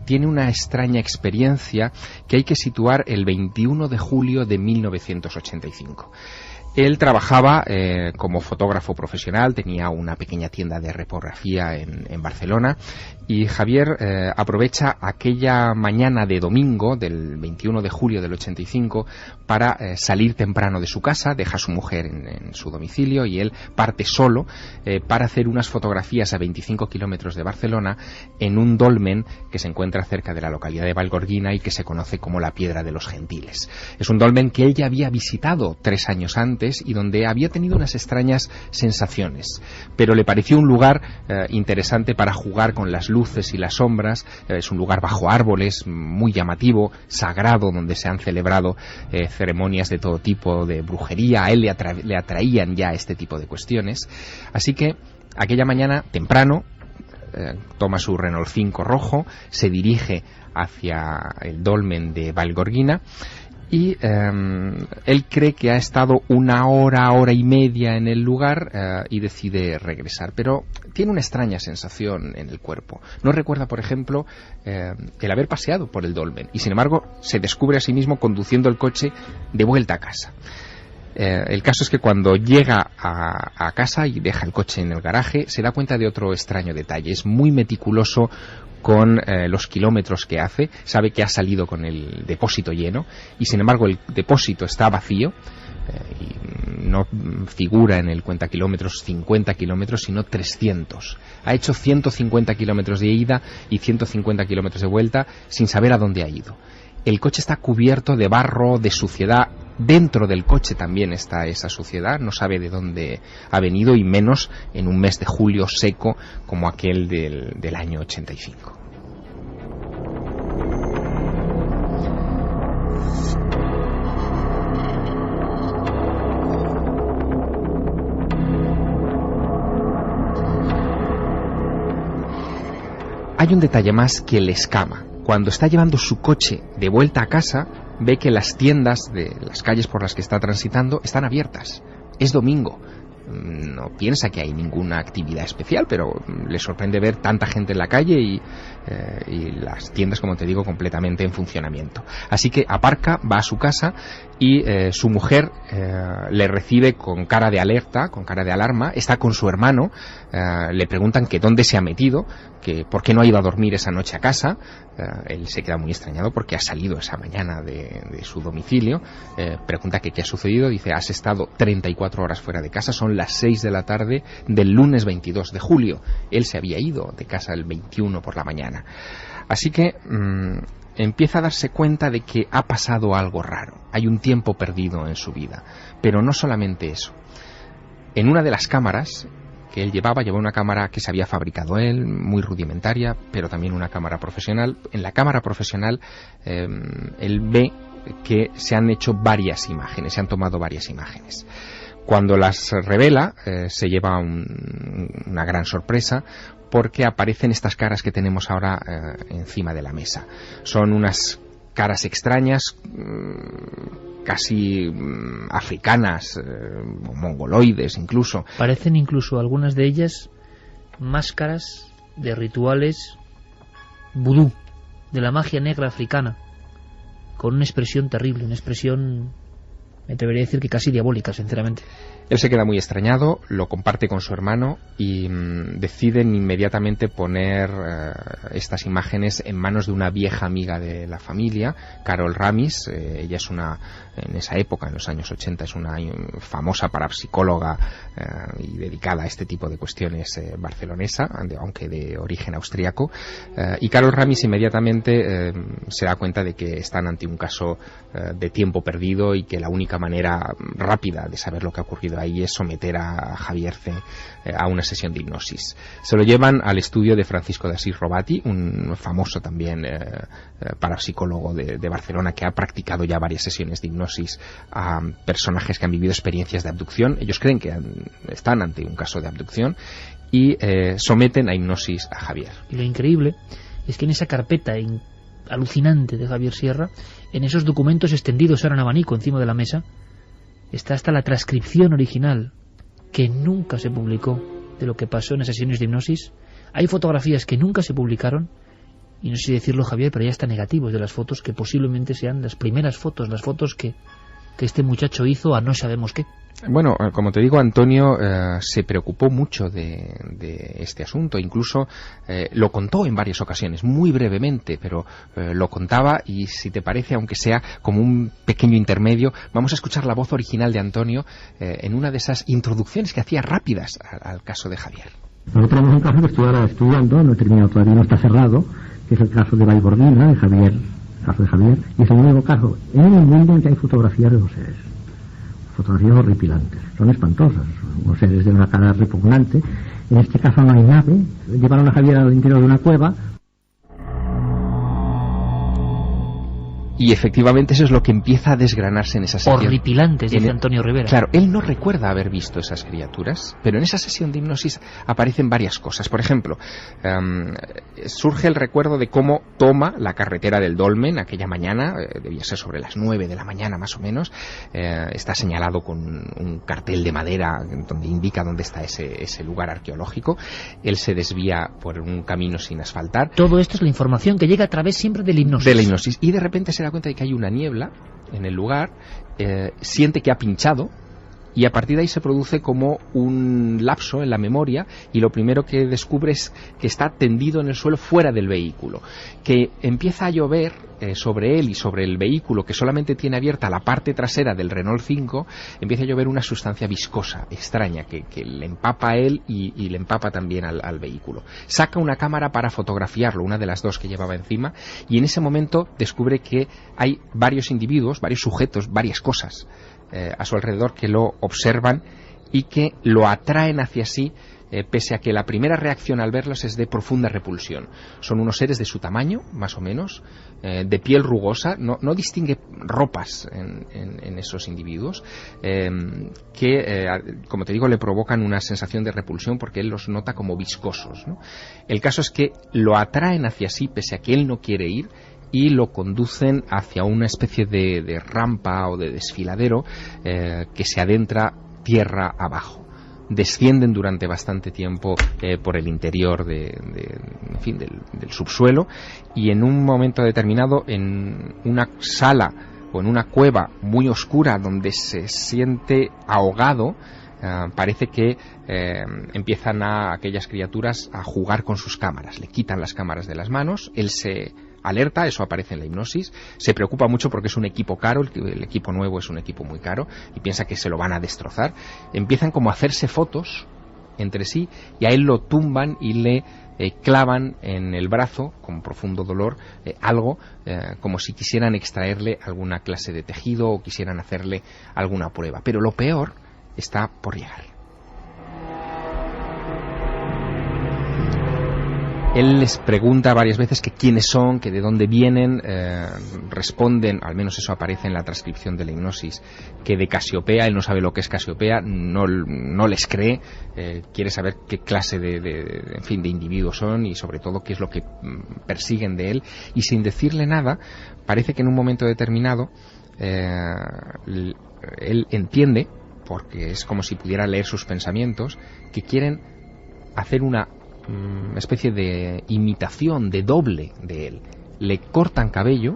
Tiene una extraña experiencia que hay que situar el 21 de julio de 1985. Él trabajaba como fotógrafo profesional, tenía una pequeña tienda de repografía en Barcelona, y Javier aprovecha aquella mañana de domingo del 21 de julio del 85 para salir temprano de su casa, deja a su mujer en su domicilio y él parte solo para hacer unas fotografías a 25 kilómetros de Barcelona en un dolmen que se encuentra cerca de la localidad de Vallgorguina y que se conoce como la Piedra de los Gentiles. Es un dolmen que él ya había visitado 3 años antes y donde había tenido unas extrañas sensaciones, pero le pareció un lugar interesante para jugar con las luces y las sombras. Es un lugar bajo árboles, muy llamativo, sagrado, donde se han celebrado ceremonias de todo tipo de brujería. A él le atraían ya este tipo de cuestiones, así que aquella mañana temprano toma su Renault 5 rojo, se dirige hacia el dolmen de Vallgorguina y él cree que ha estado 1 hora, hora y media en el lugar y decide regresar, pero tiene una extraña sensación en el cuerpo. No recuerda, por ejemplo, el haber paseado por el dolmen y sin embargo se descubre a sí mismo conduciendo el coche de vuelta a casa. El caso es que cuando llega a casa y deja el coche en el garaje, se da cuenta de otro extraño detalle. Es muy meticuloso con los kilómetros que hace, sabe que ha salido con el depósito lleno y sin embargo el depósito está vacío y no figura en el cuenta kilómetros 50 kilómetros sino 300. Ha hecho 150 kilómetros de ida y 150 kilómetros de vuelta sin saber a dónde ha ido. El coche está cubierto de barro, de suciedad. Dentro del coche también está esa suciedad, no sabe de dónde ha venido y menos en un mes de julio seco como aquel del año 85. Hay un detalle más que le escama. Cuando está llevando su coche de vuelta a casa, ve que las tiendas de las calles por las que está transitando están abiertas. Es domingo. no piensa que hay ninguna actividad especial, pero le sorprende ver tanta gente en la calle y las tiendas, como te digo, completamente en funcionamiento. Así que aparca, va a su casa y su mujer le recibe con cara de alerta, con cara de alarma. Está con su hermano, le preguntan que dónde se ha metido, que por qué no ha ido a dormir esa noche a casa. Él se queda muy extrañado porque ha salido esa mañana de su domicilio. Pregunta que qué ha sucedido. Dice: has estado 34 horas fuera de casa, son las 6 de la tarde del lunes 22 de julio. Él se había ido de casa el 21 por la mañana. Así que empieza a darse cuenta de que ha pasado algo raro. Hay un tiempo perdido en su vida. Pero no solamente eso. En una de las cámaras que él llevaba una cámara que se había fabricado él, muy rudimentaria, pero también una cámara profesional. En la cámara profesional él ve que se han hecho varias imágenes, se han tomado varias imágenes. Cuando las revela, se lleva una gran sorpresa, porque aparecen estas caras que tenemos ahora encima de la mesa. Son unas caras extrañas, casi africanas, mongoloides incluso. Parecen incluso algunas de ellas máscaras de rituales vudú, de la magia negra africana, con una expresión terrible, una expresión, me atrevería a decir que casi diabólica, sinceramente. Él se queda muy extrañado, lo comparte con su hermano y deciden inmediatamente poner estas imágenes en manos de una vieja amiga de la familia, Carol Ramis. Ella es en esa época, en los años 80, es una famosa parapsicóloga y dedicada a este tipo de cuestiones barcelonesa, aunque de origen austríaco. Y Carol Ramis inmediatamente se da cuenta de que están ante un caso de tiempo perdido y que la única manera rápida de saber lo que ha ocurrido ahí es someter a Javier C. A una sesión de hipnosis. Se lo llevan al estudio de Francisco de Asís Robati, un famoso también parapsicólogo de Barcelona, que ha practicado ya varias sesiones de hipnosis a personajes que han vivido experiencias de abducción. Ellos creen que están ante un caso de abducción y someten a hipnosis a Javier. Y lo increíble es que en esa carpeta alucinante de Javier Sierra, en esos documentos extendidos ahora en abanico encima de la mesa, está hasta la transcripción original, que nunca se publicó, de lo que pasó en esas sesiones de hipnosis. Hay fotografías que nunca se publicaron, y no sé decirlo, Javier, pero ya están negativos de las fotos, que posiblemente sean las primeras fotos, las fotos que este muchacho hizo a no sabemos qué. Bueno, como te digo, Antonio se preocupó mucho de este asunto, incluso lo contó en varias ocasiones, muy brevemente, pero lo contaba, y si te parece, aunque sea como un pequeño intermedio, vamos a escuchar la voz original de Antonio en una de esas introducciones que hacía rápidas al caso de Javier. Nosotros tenemos un caso que estoy ahora estudiando, no he terminado todavía, no está cerrado, que es el caso de Vallgordina, de Javier, caso de Javier, y es el nuevo caso en el mundo en que hay fotografías de los seres. Fotografías horripilantes, son espantosas, son seres de una cara repugnante. En este caso no hay nave, llevaron a Javier al interior de una cueva. Y efectivamente eso es lo que empieza a desgranarse en esa sesión. Horripilantes, dice Antonio Rivera. Claro, él no recuerda haber visto esas criaturas, pero en esa sesión de hipnosis aparecen varias cosas. Por ejemplo, surge el recuerdo de cómo toma la carretera del Dolmen aquella mañana, debía ser sobre las 9 de la mañana más o menos. Está señalado con un cartel de madera donde indica dónde está ese lugar arqueológico. Él se desvía por un camino sin asfaltar. Todo esto es la información que llega a través siempre de la hipnosis. De la hipnosis. Y de repente se da cuenta de que hay una niebla en el lugar, siente que ha pinchado, y a partir de ahí se produce como un lapso en la memoria, y lo primero que descubre es que está tendido en el suelo fuera del vehículo, que empieza a llover sobre él y sobre el vehículo, que solamente tiene abierta la parte trasera del Renault 5, empieza a llover una sustancia viscosa, extraña, que le empapa a él y le empapa también al vehículo. Saca una cámara para fotografiarlo, una de las dos que llevaba encima, y en ese momento descubre que hay varios individuos, varios sujetos, varias cosas a su alrededor que lo observan y que lo atraen hacia sí, pese a que la primera reacción al verlos es de profunda repulsión. Son unos seres de su tamaño, más o menos, de piel rugosa, no distingue ropas en esos individuos, que, como te digo, le provocan una sensación de repulsión porque él los nota como viscosos, ¿no? El caso es que lo atraen hacia sí, pese a que él no quiere ir, y lo conducen hacia una especie de rampa o de desfiladero que se adentra tierra abajo. descienden durante bastante tiempo por el interior del subsuelo, y en un momento determinado, en una sala o en una cueva muy oscura donde se siente ahogado, parece que empiezan aquellas criaturas a jugar con sus cámaras, le quitan las cámaras de las manos, él se alerta, eso aparece en la hipnosis, se preocupa mucho porque es un equipo caro, el equipo nuevo es un equipo muy caro, y piensa que se lo van a destrozar. Empiezan como a hacerse fotos entre sí, y a él lo tumban y le clavan en el brazo, con profundo dolor, algo, como si quisieran extraerle alguna clase de tejido o quisieran hacerle alguna prueba. Pero lo peor está por llegar. Él les pregunta varias veces que quiénes son, que de dónde vienen, responden, al menos eso aparece en la transcripción de la hipnosis, que de Casiopea. Él no sabe lo que es Casiopea, no les cree, quiere saber qué clase de individuos son y sobre todo qué es lo que persiguen de él, y sin decirle nada, parece que en un momento determinado él entiende, porque es como si pudiera leer sus pensamientos, que quieren hacer una especie de imitación, de doble de él. Le cortan cabello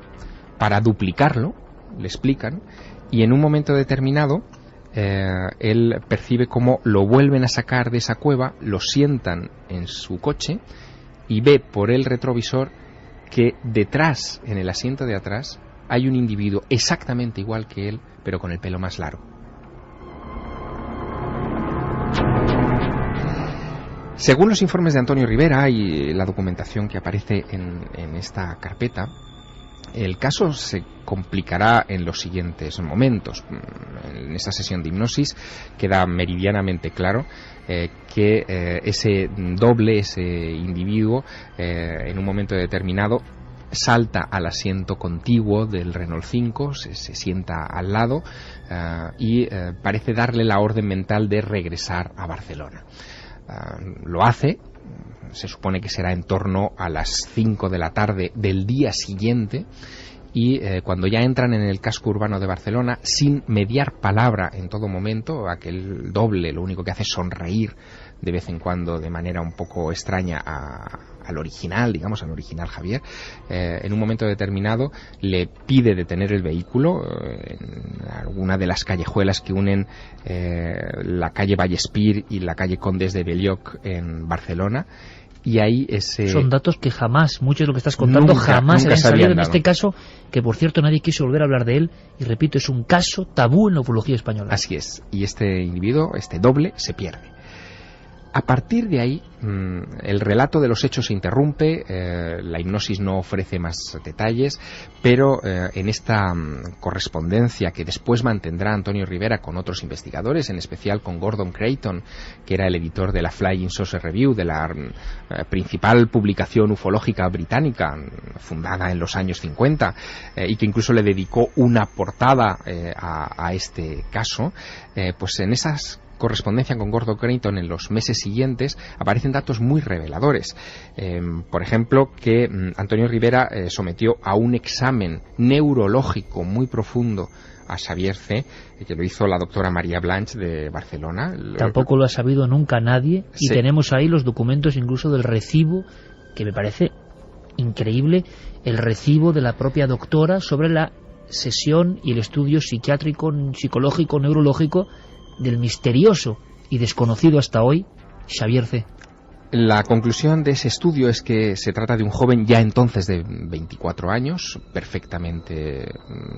para duplicarlo, le explican, y en un momento determinado él percibe cómo lo vuelven a sacar de esa cueva, lo sientan en su coche y ve por el retrovisor que detrás, en el asiento de atrás, hay un individuo exactamente igual que él, pero con el pelo más largo. Según los informes de Antonio Rivera y la documentación que aparece en esta carpeta, el caso se complicará en los siguientes momentos. En esta sesión de hipnosis queda meridianamente claro que ese doble, ese individuo, en un momento determinado salta al asiento contiguo del Renault 5, se sienta al lado y parece darle la orden mental de regresar a Barcelona. Lo hace, se supone que será en torno a las 5 de la tarde del día siguiente, y cuando ya entran en el casco urbano de Barcelona, sin mediar palabra en todo momento, aquel doble lo único que hace es sonreír de vez en cuando de manera un poco extraña al original, digamos, al original Javier. En un momento determinado le pide detener el vehículo en alguna de las callejuelas que unen la calle Vallespir y la calle Condes de Belloc en Barcelona. Y ahí son datos que jamás, mucho de lo que estás contando, jamás habían salido en este caso, que por cierto nadie quiso volver a hablar de él, y repito, es un caso tabú en la ufología española. Así es, y este individuo, este doble, se pierde. A partir de ahí, el relato de los hechos se interrumpe, la hipnosis no ofrece más detalles, pero en esta correspondencia que después mantendrá Antonio Rivera con otros investigadores, en especial con Gordon Creighton, que era el editor de la Flying Saucer Review, de la principal publicación ufológica británica, fundada en los años 50, y que incluso le dedicó una portada a este caso, pues en esas correspondencia con Gordon Creighton en los meses siguientes aparecen datos muy reveladores. Por ejemplo, que Antonio Rivera sometió a un examen neurológico muy profundo a Xavier C., que lo hizo la doctora María Blanch de Barcelona. Tampoco lo ha sabido nunca nadie, y sí, tenemos ahí los documentos incluso del recibo, que me parece increíble, el recibo de la propia doctora sobre la sesión y el estudio psiquiátrico, psicológico, neurológico del misterioso y desconocido hasta hoy Xavier C. La conclusión de ese estudio es que se trata de un joven ya entonces de 24 años, perfectamente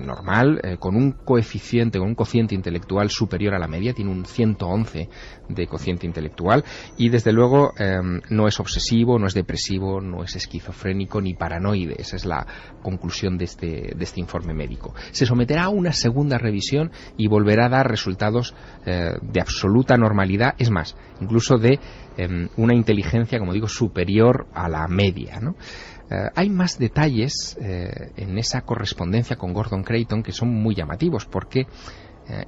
normal, con un cociente intelectual superior a la media, tiene un 111 de cociente intelectual, y desde luego no es obsesivo, no es depresivo, no es esquizofrénico ni paranoide. Esa es la conclusión de este informe médico. Se someterá a una segunda revisión y volverá a dar resultados de absoluta normalidad, es más, incluso de una inteligencia, como digo, superior a la media, ¿no? Hay más detalles en esa correspondencia con Gordon Creighton que son muy llamativos, porque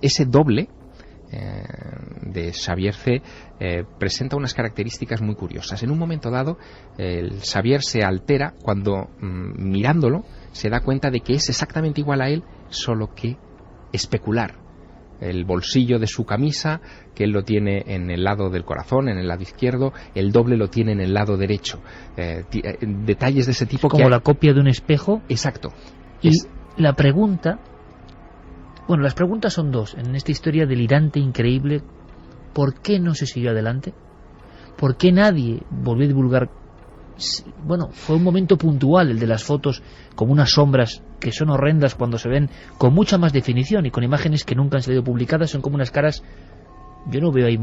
ese doble de Xavier C. Presenta unas características muy curiosas. En un momento dado, el Xavier se altera cuando, mirándolo, se da cuenta de que es exactamente igual a él, solo que especular. el bolsillo de su camisa, que él lo tiene en el lado del corazón, en el lado izquierdo, el doble lo tiene en el lado derecho. Detalles de ese tipo. Como la copia de un espejo. Exacto. Y la pregunta... Bueno, las preguntas son dos. En esta historia delirante, increíble, ¿por qué no se siguió adelante? ¿Por qué nadie volvió a divulgar? Bueno, fue un momento puntual el de las fotos como unas sombras que son horrendas cuando se ven con mucha más definición y con imágenes que nunca han sido publicadas. Son como unas caras... Yo no veo ahí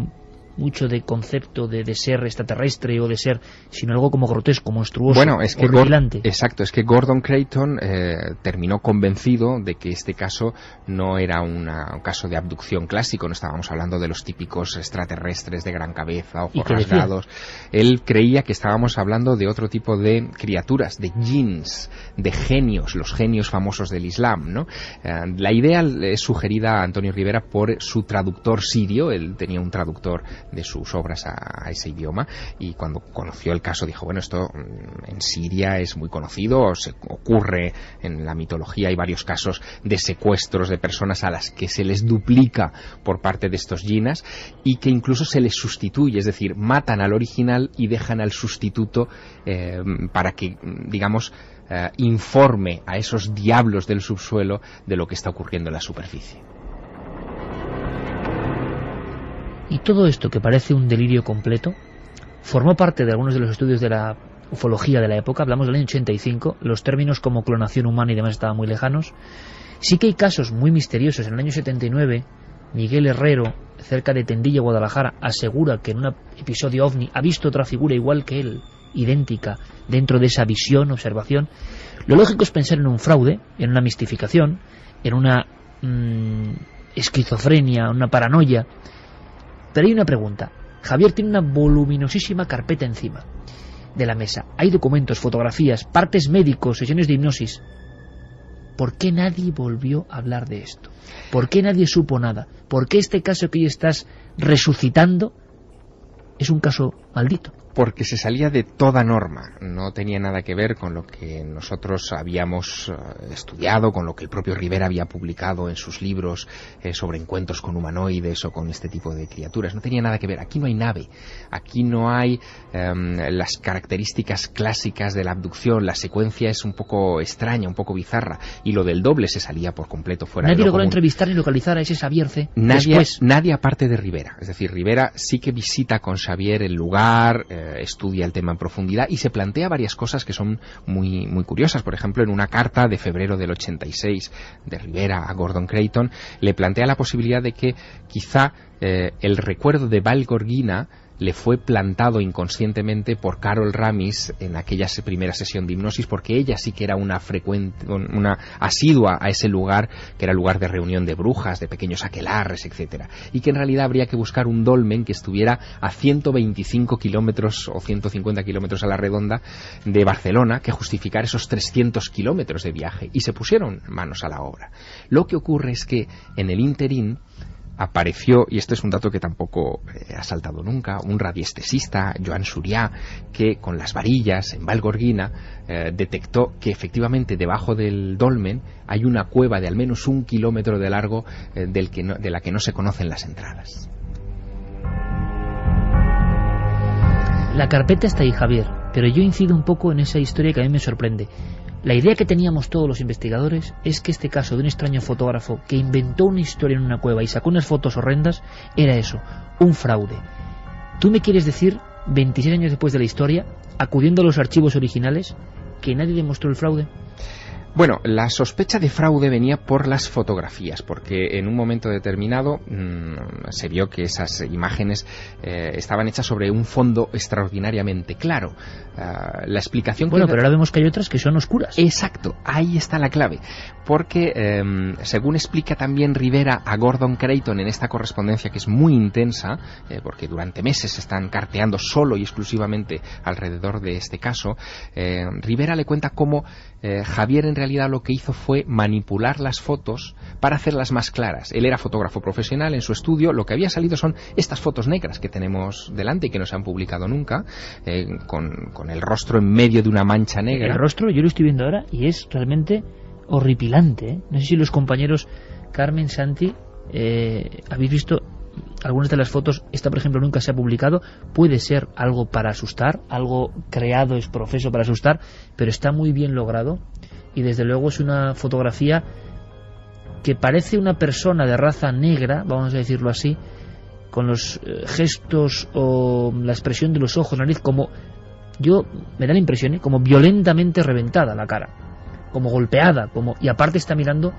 mucho de concepto de ser extraterrestre o de ser, sino algo como grotesco, monstruoso, bueno, es que horripilante. Exacto, es que Gordon Creighton terminó convencido de que este caso no era un caso de abducción clásico, no estábamos hablando de los típicos extraterrestres de gran cabeza, ojos rasgados. Él creía que estábamos hablando de otro tipo de criaturas, de jinns, de genios, los genios famosos del Islam, ¿no? La idea es sugerida a Antonio Rivera por su traductor sirio. Él tenía un traductor de sus obras a ese idioma, y cuando conoció el caso dijo, bueno, esto en Siria es muy conocido, se ocurre en la mitología, hay varios casos de secuestros de personas a las que se les duplica por parte de estos jinnas y que incluso se les sustituye, es decir, matan al original y dejan al sustituto para que, digamos, informe a esos diablos del subsuelo de lo que está ocurriendo en la superficie. Y todo esto, que parece un delirio completo, formó parte de algunos de los estudios de la ufología de la época. Hablamos del año 85, los términos como clonación humana y demás estaban muy lejanos. Sí que hay casos muy misteriosos. En el año 79, Miguel Herrero, cerca de Tendilla, Guadalajara, asegura que en un episodio OVNI ha visto otra figura igual que él, idéntica, dentro de esa visión, observación. Lo lógico es pensar en un fraude, en una mistificación, en una esquizofrenia, una paranoia. Pero hay una pregunta. Javier tiene una voluminosísima carpeta encima de la mesa. Hay documentos, fotografías, partes médicos, sesiones de hipnosis. ¿Por qué nadie volvió a hablar de esto? ¿Por qué nadie supo nada? ¿Por qué este caso que hoy estás resucitando es un caso maldito? Porque se salía de toda norma, no tenía nada que ver con lo que nosotros habíamos estudiado, con lo que el propio Rivera había publicado en sus libros sobre encuentros con humanoides o con este tipo de criaturas. No tenía nada que ver. Aquí no hay nave, aquí no hay las características clásicas de la abducción. La secuencia es un poco extraña, un poco bizarra, y lo del doble se salía por completo fuera de lo común. Nadie logró entrevistar ni localizar a ese Xavier C. Nadie aparte de Rivera. Es decir, Rivera sí que visita con Xavier el lugar, estudia el tema en profundidad y se plantea varias cosas que son muy, muy curiosas. Por ejemplo, en una carta de febrero del 86 de Rivera a Gordon Creighton, le plantea la posibilidad de que quizá el recuerdo de Val Gorgina le fue plantado inconscientemente por Carol Ramis en aquella primera sesión de hipnosis, porque ella sí que era una asidua a ese lugar, que era lugar de reunión de brujas, de pequeños aquelarres, etcétera, y que en realidad habría que buscar un dolmen que estuviera a 125 kilómetros o 150 kilómetros a la redonda de Barcelona, que justificara esos 300 kilómetros de viaje, y se pusieron manos a la obra. Lo que ocurre es que en el ínterin apareció, y este es un dato que tampoco ha saltado nunca, un radiestesista, Joan Surià, que con las varillas en Val Gorgina detectó que efectivamente debajo del dolmen hay una cueva de al menos 1 kilómetro de largo de la que no se conocen las entradas. La carpeta está ahí, Javier, pero yo incido un poco en esa historia que a mí me sorprende. La idea que teníamos todos los investigadores es que este caso de un extraño fotógrafo que inventó una historia en una cueva y sacó unas fotos horrendas era eso, un fraude. ¿Tú me quieres decir, 26 años después de la historia, acudiendo a los archivos originales, que nadie demostró el fraude? Bueno, la sospecha de fraude venía por las fotografías, porque en un momento determinado se vio que esas imágenes estaban hechas sobre un fondo extraordinariamente claro. La explicación pero ahora vemos que hay otras que son oscuras. Exacto, ahí está la clave, porque según explica también Rivera a Gordon Creighton en esta correspondencia, que es muy intensa, porque durante meses se están carteando solo y exclusivamente alrededor de este caso, Rivera le cuenta cómo Javier en realidad lo que hizo fue manipular las fotos para hacerlas más claras. Él era fotógrafo profesional, en su estudio lo que había salido son estas fotos negras que tenemos delante y que no se han publicado nunca, con el rostro en medio de una mancha negra. El rostro yo lo estoy viendo ahora y es realmente horripilante, ¿eh? No sé si los compañeros Carmen, Santi, ¿Habéis visto algunas de las fotos? Esta, por ejemplo, nunca se ha publicado. Puede ser algo para asustar, algo creado es profeso para asustar, pero está muy bien logrado, y desde luego es una fotografía que parece una persona de raza negra, vamos a decirlo así, con los gestos o la expresión de los ojos, nariz, como, me da la impresión, como violentamente reventada la cara, como golpeada, y aparte está mirando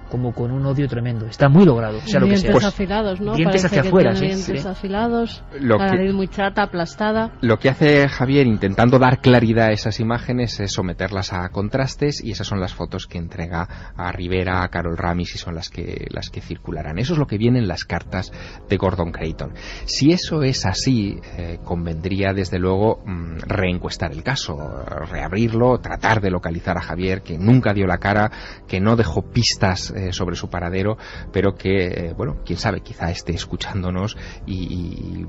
como con un odio tremendo. Está muy logrado, sea lo que sea. Dientes afilados, ¿no? Dientes Parece hacia afuera, que tiene sí. dientes afilados, Lo la que- nariz muy chata, aplastada. Lo que hace Javier, intentando dar claridad a esas imágenes, es someterlas a contrastes, y esas son las fotos que entrega a Rivera, a Carol Ramis, y son las que circularán. Eso es lo que viene en las cartas de Gordon Creighton. Si eso es así, convendría desde luego reencuestar el caso, reabrirlo, tratar de localizar a Javier, que nunca dio la cara, que no dejó pistas sobre su paradero, pero que, bueno, quién sabe, quizá esté escuchándonos y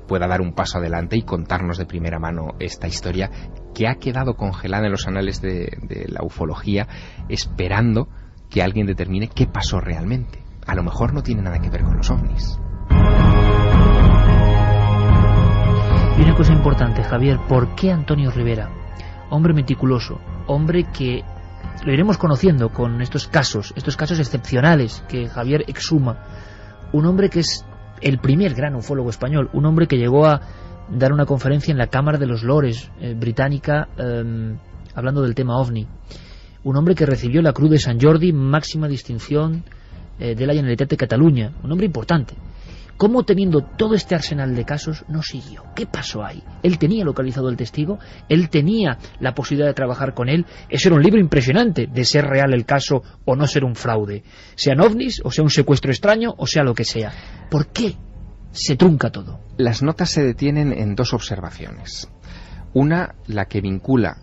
pueda dar un paso adelante y contarnos de primera mano esta historia que ha quedado congelada en los anales de la ufología, esperando que alguien determine qué pasó realmente. A lo mejor no tiene nada que ver con los ovnis. Y una cosa importante, Javier, ¿por qué Antonio Rivera? Hombre meticuloso, hombre que lo iremos conociendo con estos casos excepcionales que Javier exhuma. Un hombre que es el primer gran ufólogo español, un hombre que llegó a dar una conferencia en la Cámara de los Lores británica, hablando del tema OVNI. Un hombre que recibió la Cruz de Sant Jordi, máxima distinción de la Generalitat de Cataluña. Un hombre importante. ¿Cómo, teniendo todo este arsenal de casos, no siguió? ¿Qué pasó ahí? Él tenía localizado el testigo, él tenía la posibilidad de trabajar con él. Eso era un libro impresionante, de ser real el caso o no ser un fraude. Sean ovnis, o sea un secuestro extraño, o sea lo que sea. ¿Por qué se trunca todo? Las notas se detienen en dos observaciones. Una, la que vincula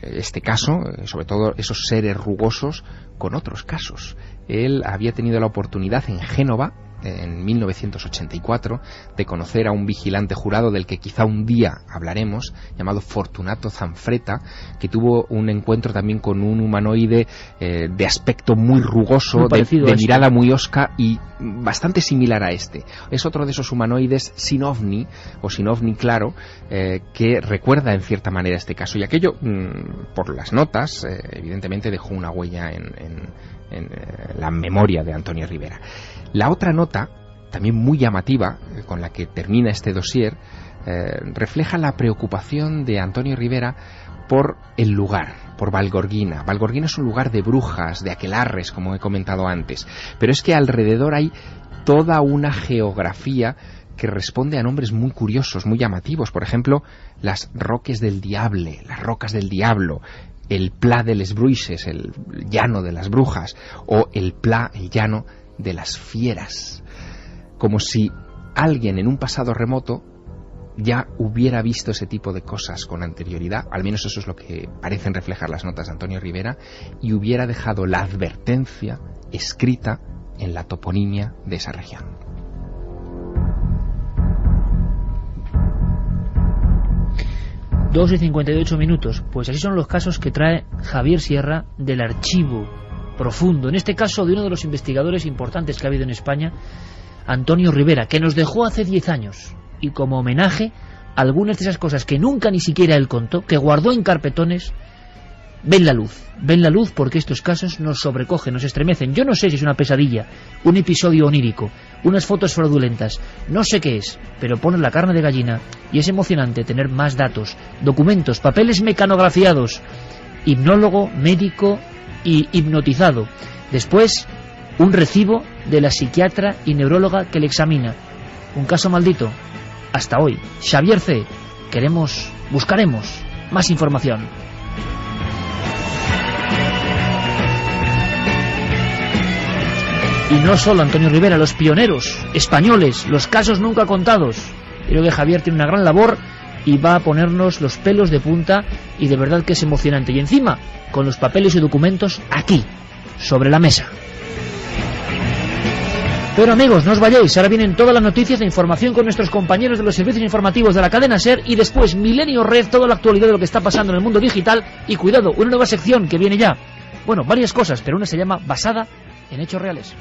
este caso, sobre todo esos seres rugosos, con otros casos. Él había tenido la oportunidad en Génova, en 1984, de conocer a un vigilante jurado del que quizá un día hablaremos, llamado Fortunato Zanfretta, que tuvo un encuentro también con un humanoide de aspecto muy rugoso, muy parecido de a mirada muy hosca y bastante similar a este. Es otro de esos humanoides sin ovni, o sin ovni claro, que recuerda en cierta manera este caso. Y aquello, por las notas, evidentemente dejó una huella en la memoria de Antonio Rivera. La otra nota, también muy llamativa, con la que termina este dossier, refleja la preocupación de Antonio Rivera por el lugar, por Valgorguina. Valgorguina es un lugar de brujas, de aquelarres, como he comentado antes, pero es que alrededor hay toda una geografía que responde a nombres muy curiosos, muy llamativos. Por ejemplo, las Roques del Diable, las Rocas del Diablo, el Pla de les Bruixes, el llano de las brujas, o el Pla, el llano de las fieras. Como si alguien en un pasado remoto ya hubiera visto ese tipo de cosas con anterioridad, al menos eso es lo que parecen reflejar las notas de Antonio Rivera, y hubiera dejado la advertencia escrita en la toponimia de esa región. Dos y 58 minutos. Pues así son los casos que trae Javier Sierra del archivo profundo, en este caso de uno de los investigadores importantes que ha habido en España, Antonio Rivera, que nos dejó hace 10 años, y como homenaje, algunas de esas cosas que nunca ni siquiera él contó, que guardó en carpetones, ven la luz porque estos casos nos sobrecogen, nos estremecen. Yo no sé si es una pesadilla, un episodio onírico, unas fotos fraudulentas, no sé qué es, pero pone la carne de gallina, y es emocionante tener más datos, documentos, papeles mecanografiados, hipnólogo, médico y hipnotizado. Después, un recibo de la psiquiatra y neuróloga que le examina. Un caso maldito. Hasta hoy. Xavier C. Buscaremos más información. Y no solo Antonio Rivera, los pioneros españoles, los casos nunca contados. Creo que Javier tiene una gran labor y va a ponernos los pelos de punta, y de verdad que es emocionante. Y encima, con los papeles y documentos aquí, sobre la mesa. Pero amigos, no os vayáis, ahora vienen todas las noticias de información con nuestros compañeros de los servicios informativos de la cadena SER, y después Milenio Red, toda la actualidad de lo que está pasando en el mundo digital. Y cuidado, una nueva sección que viene ya. Bueno, varias cosas, pero una se llama Basada en Hechos Reales.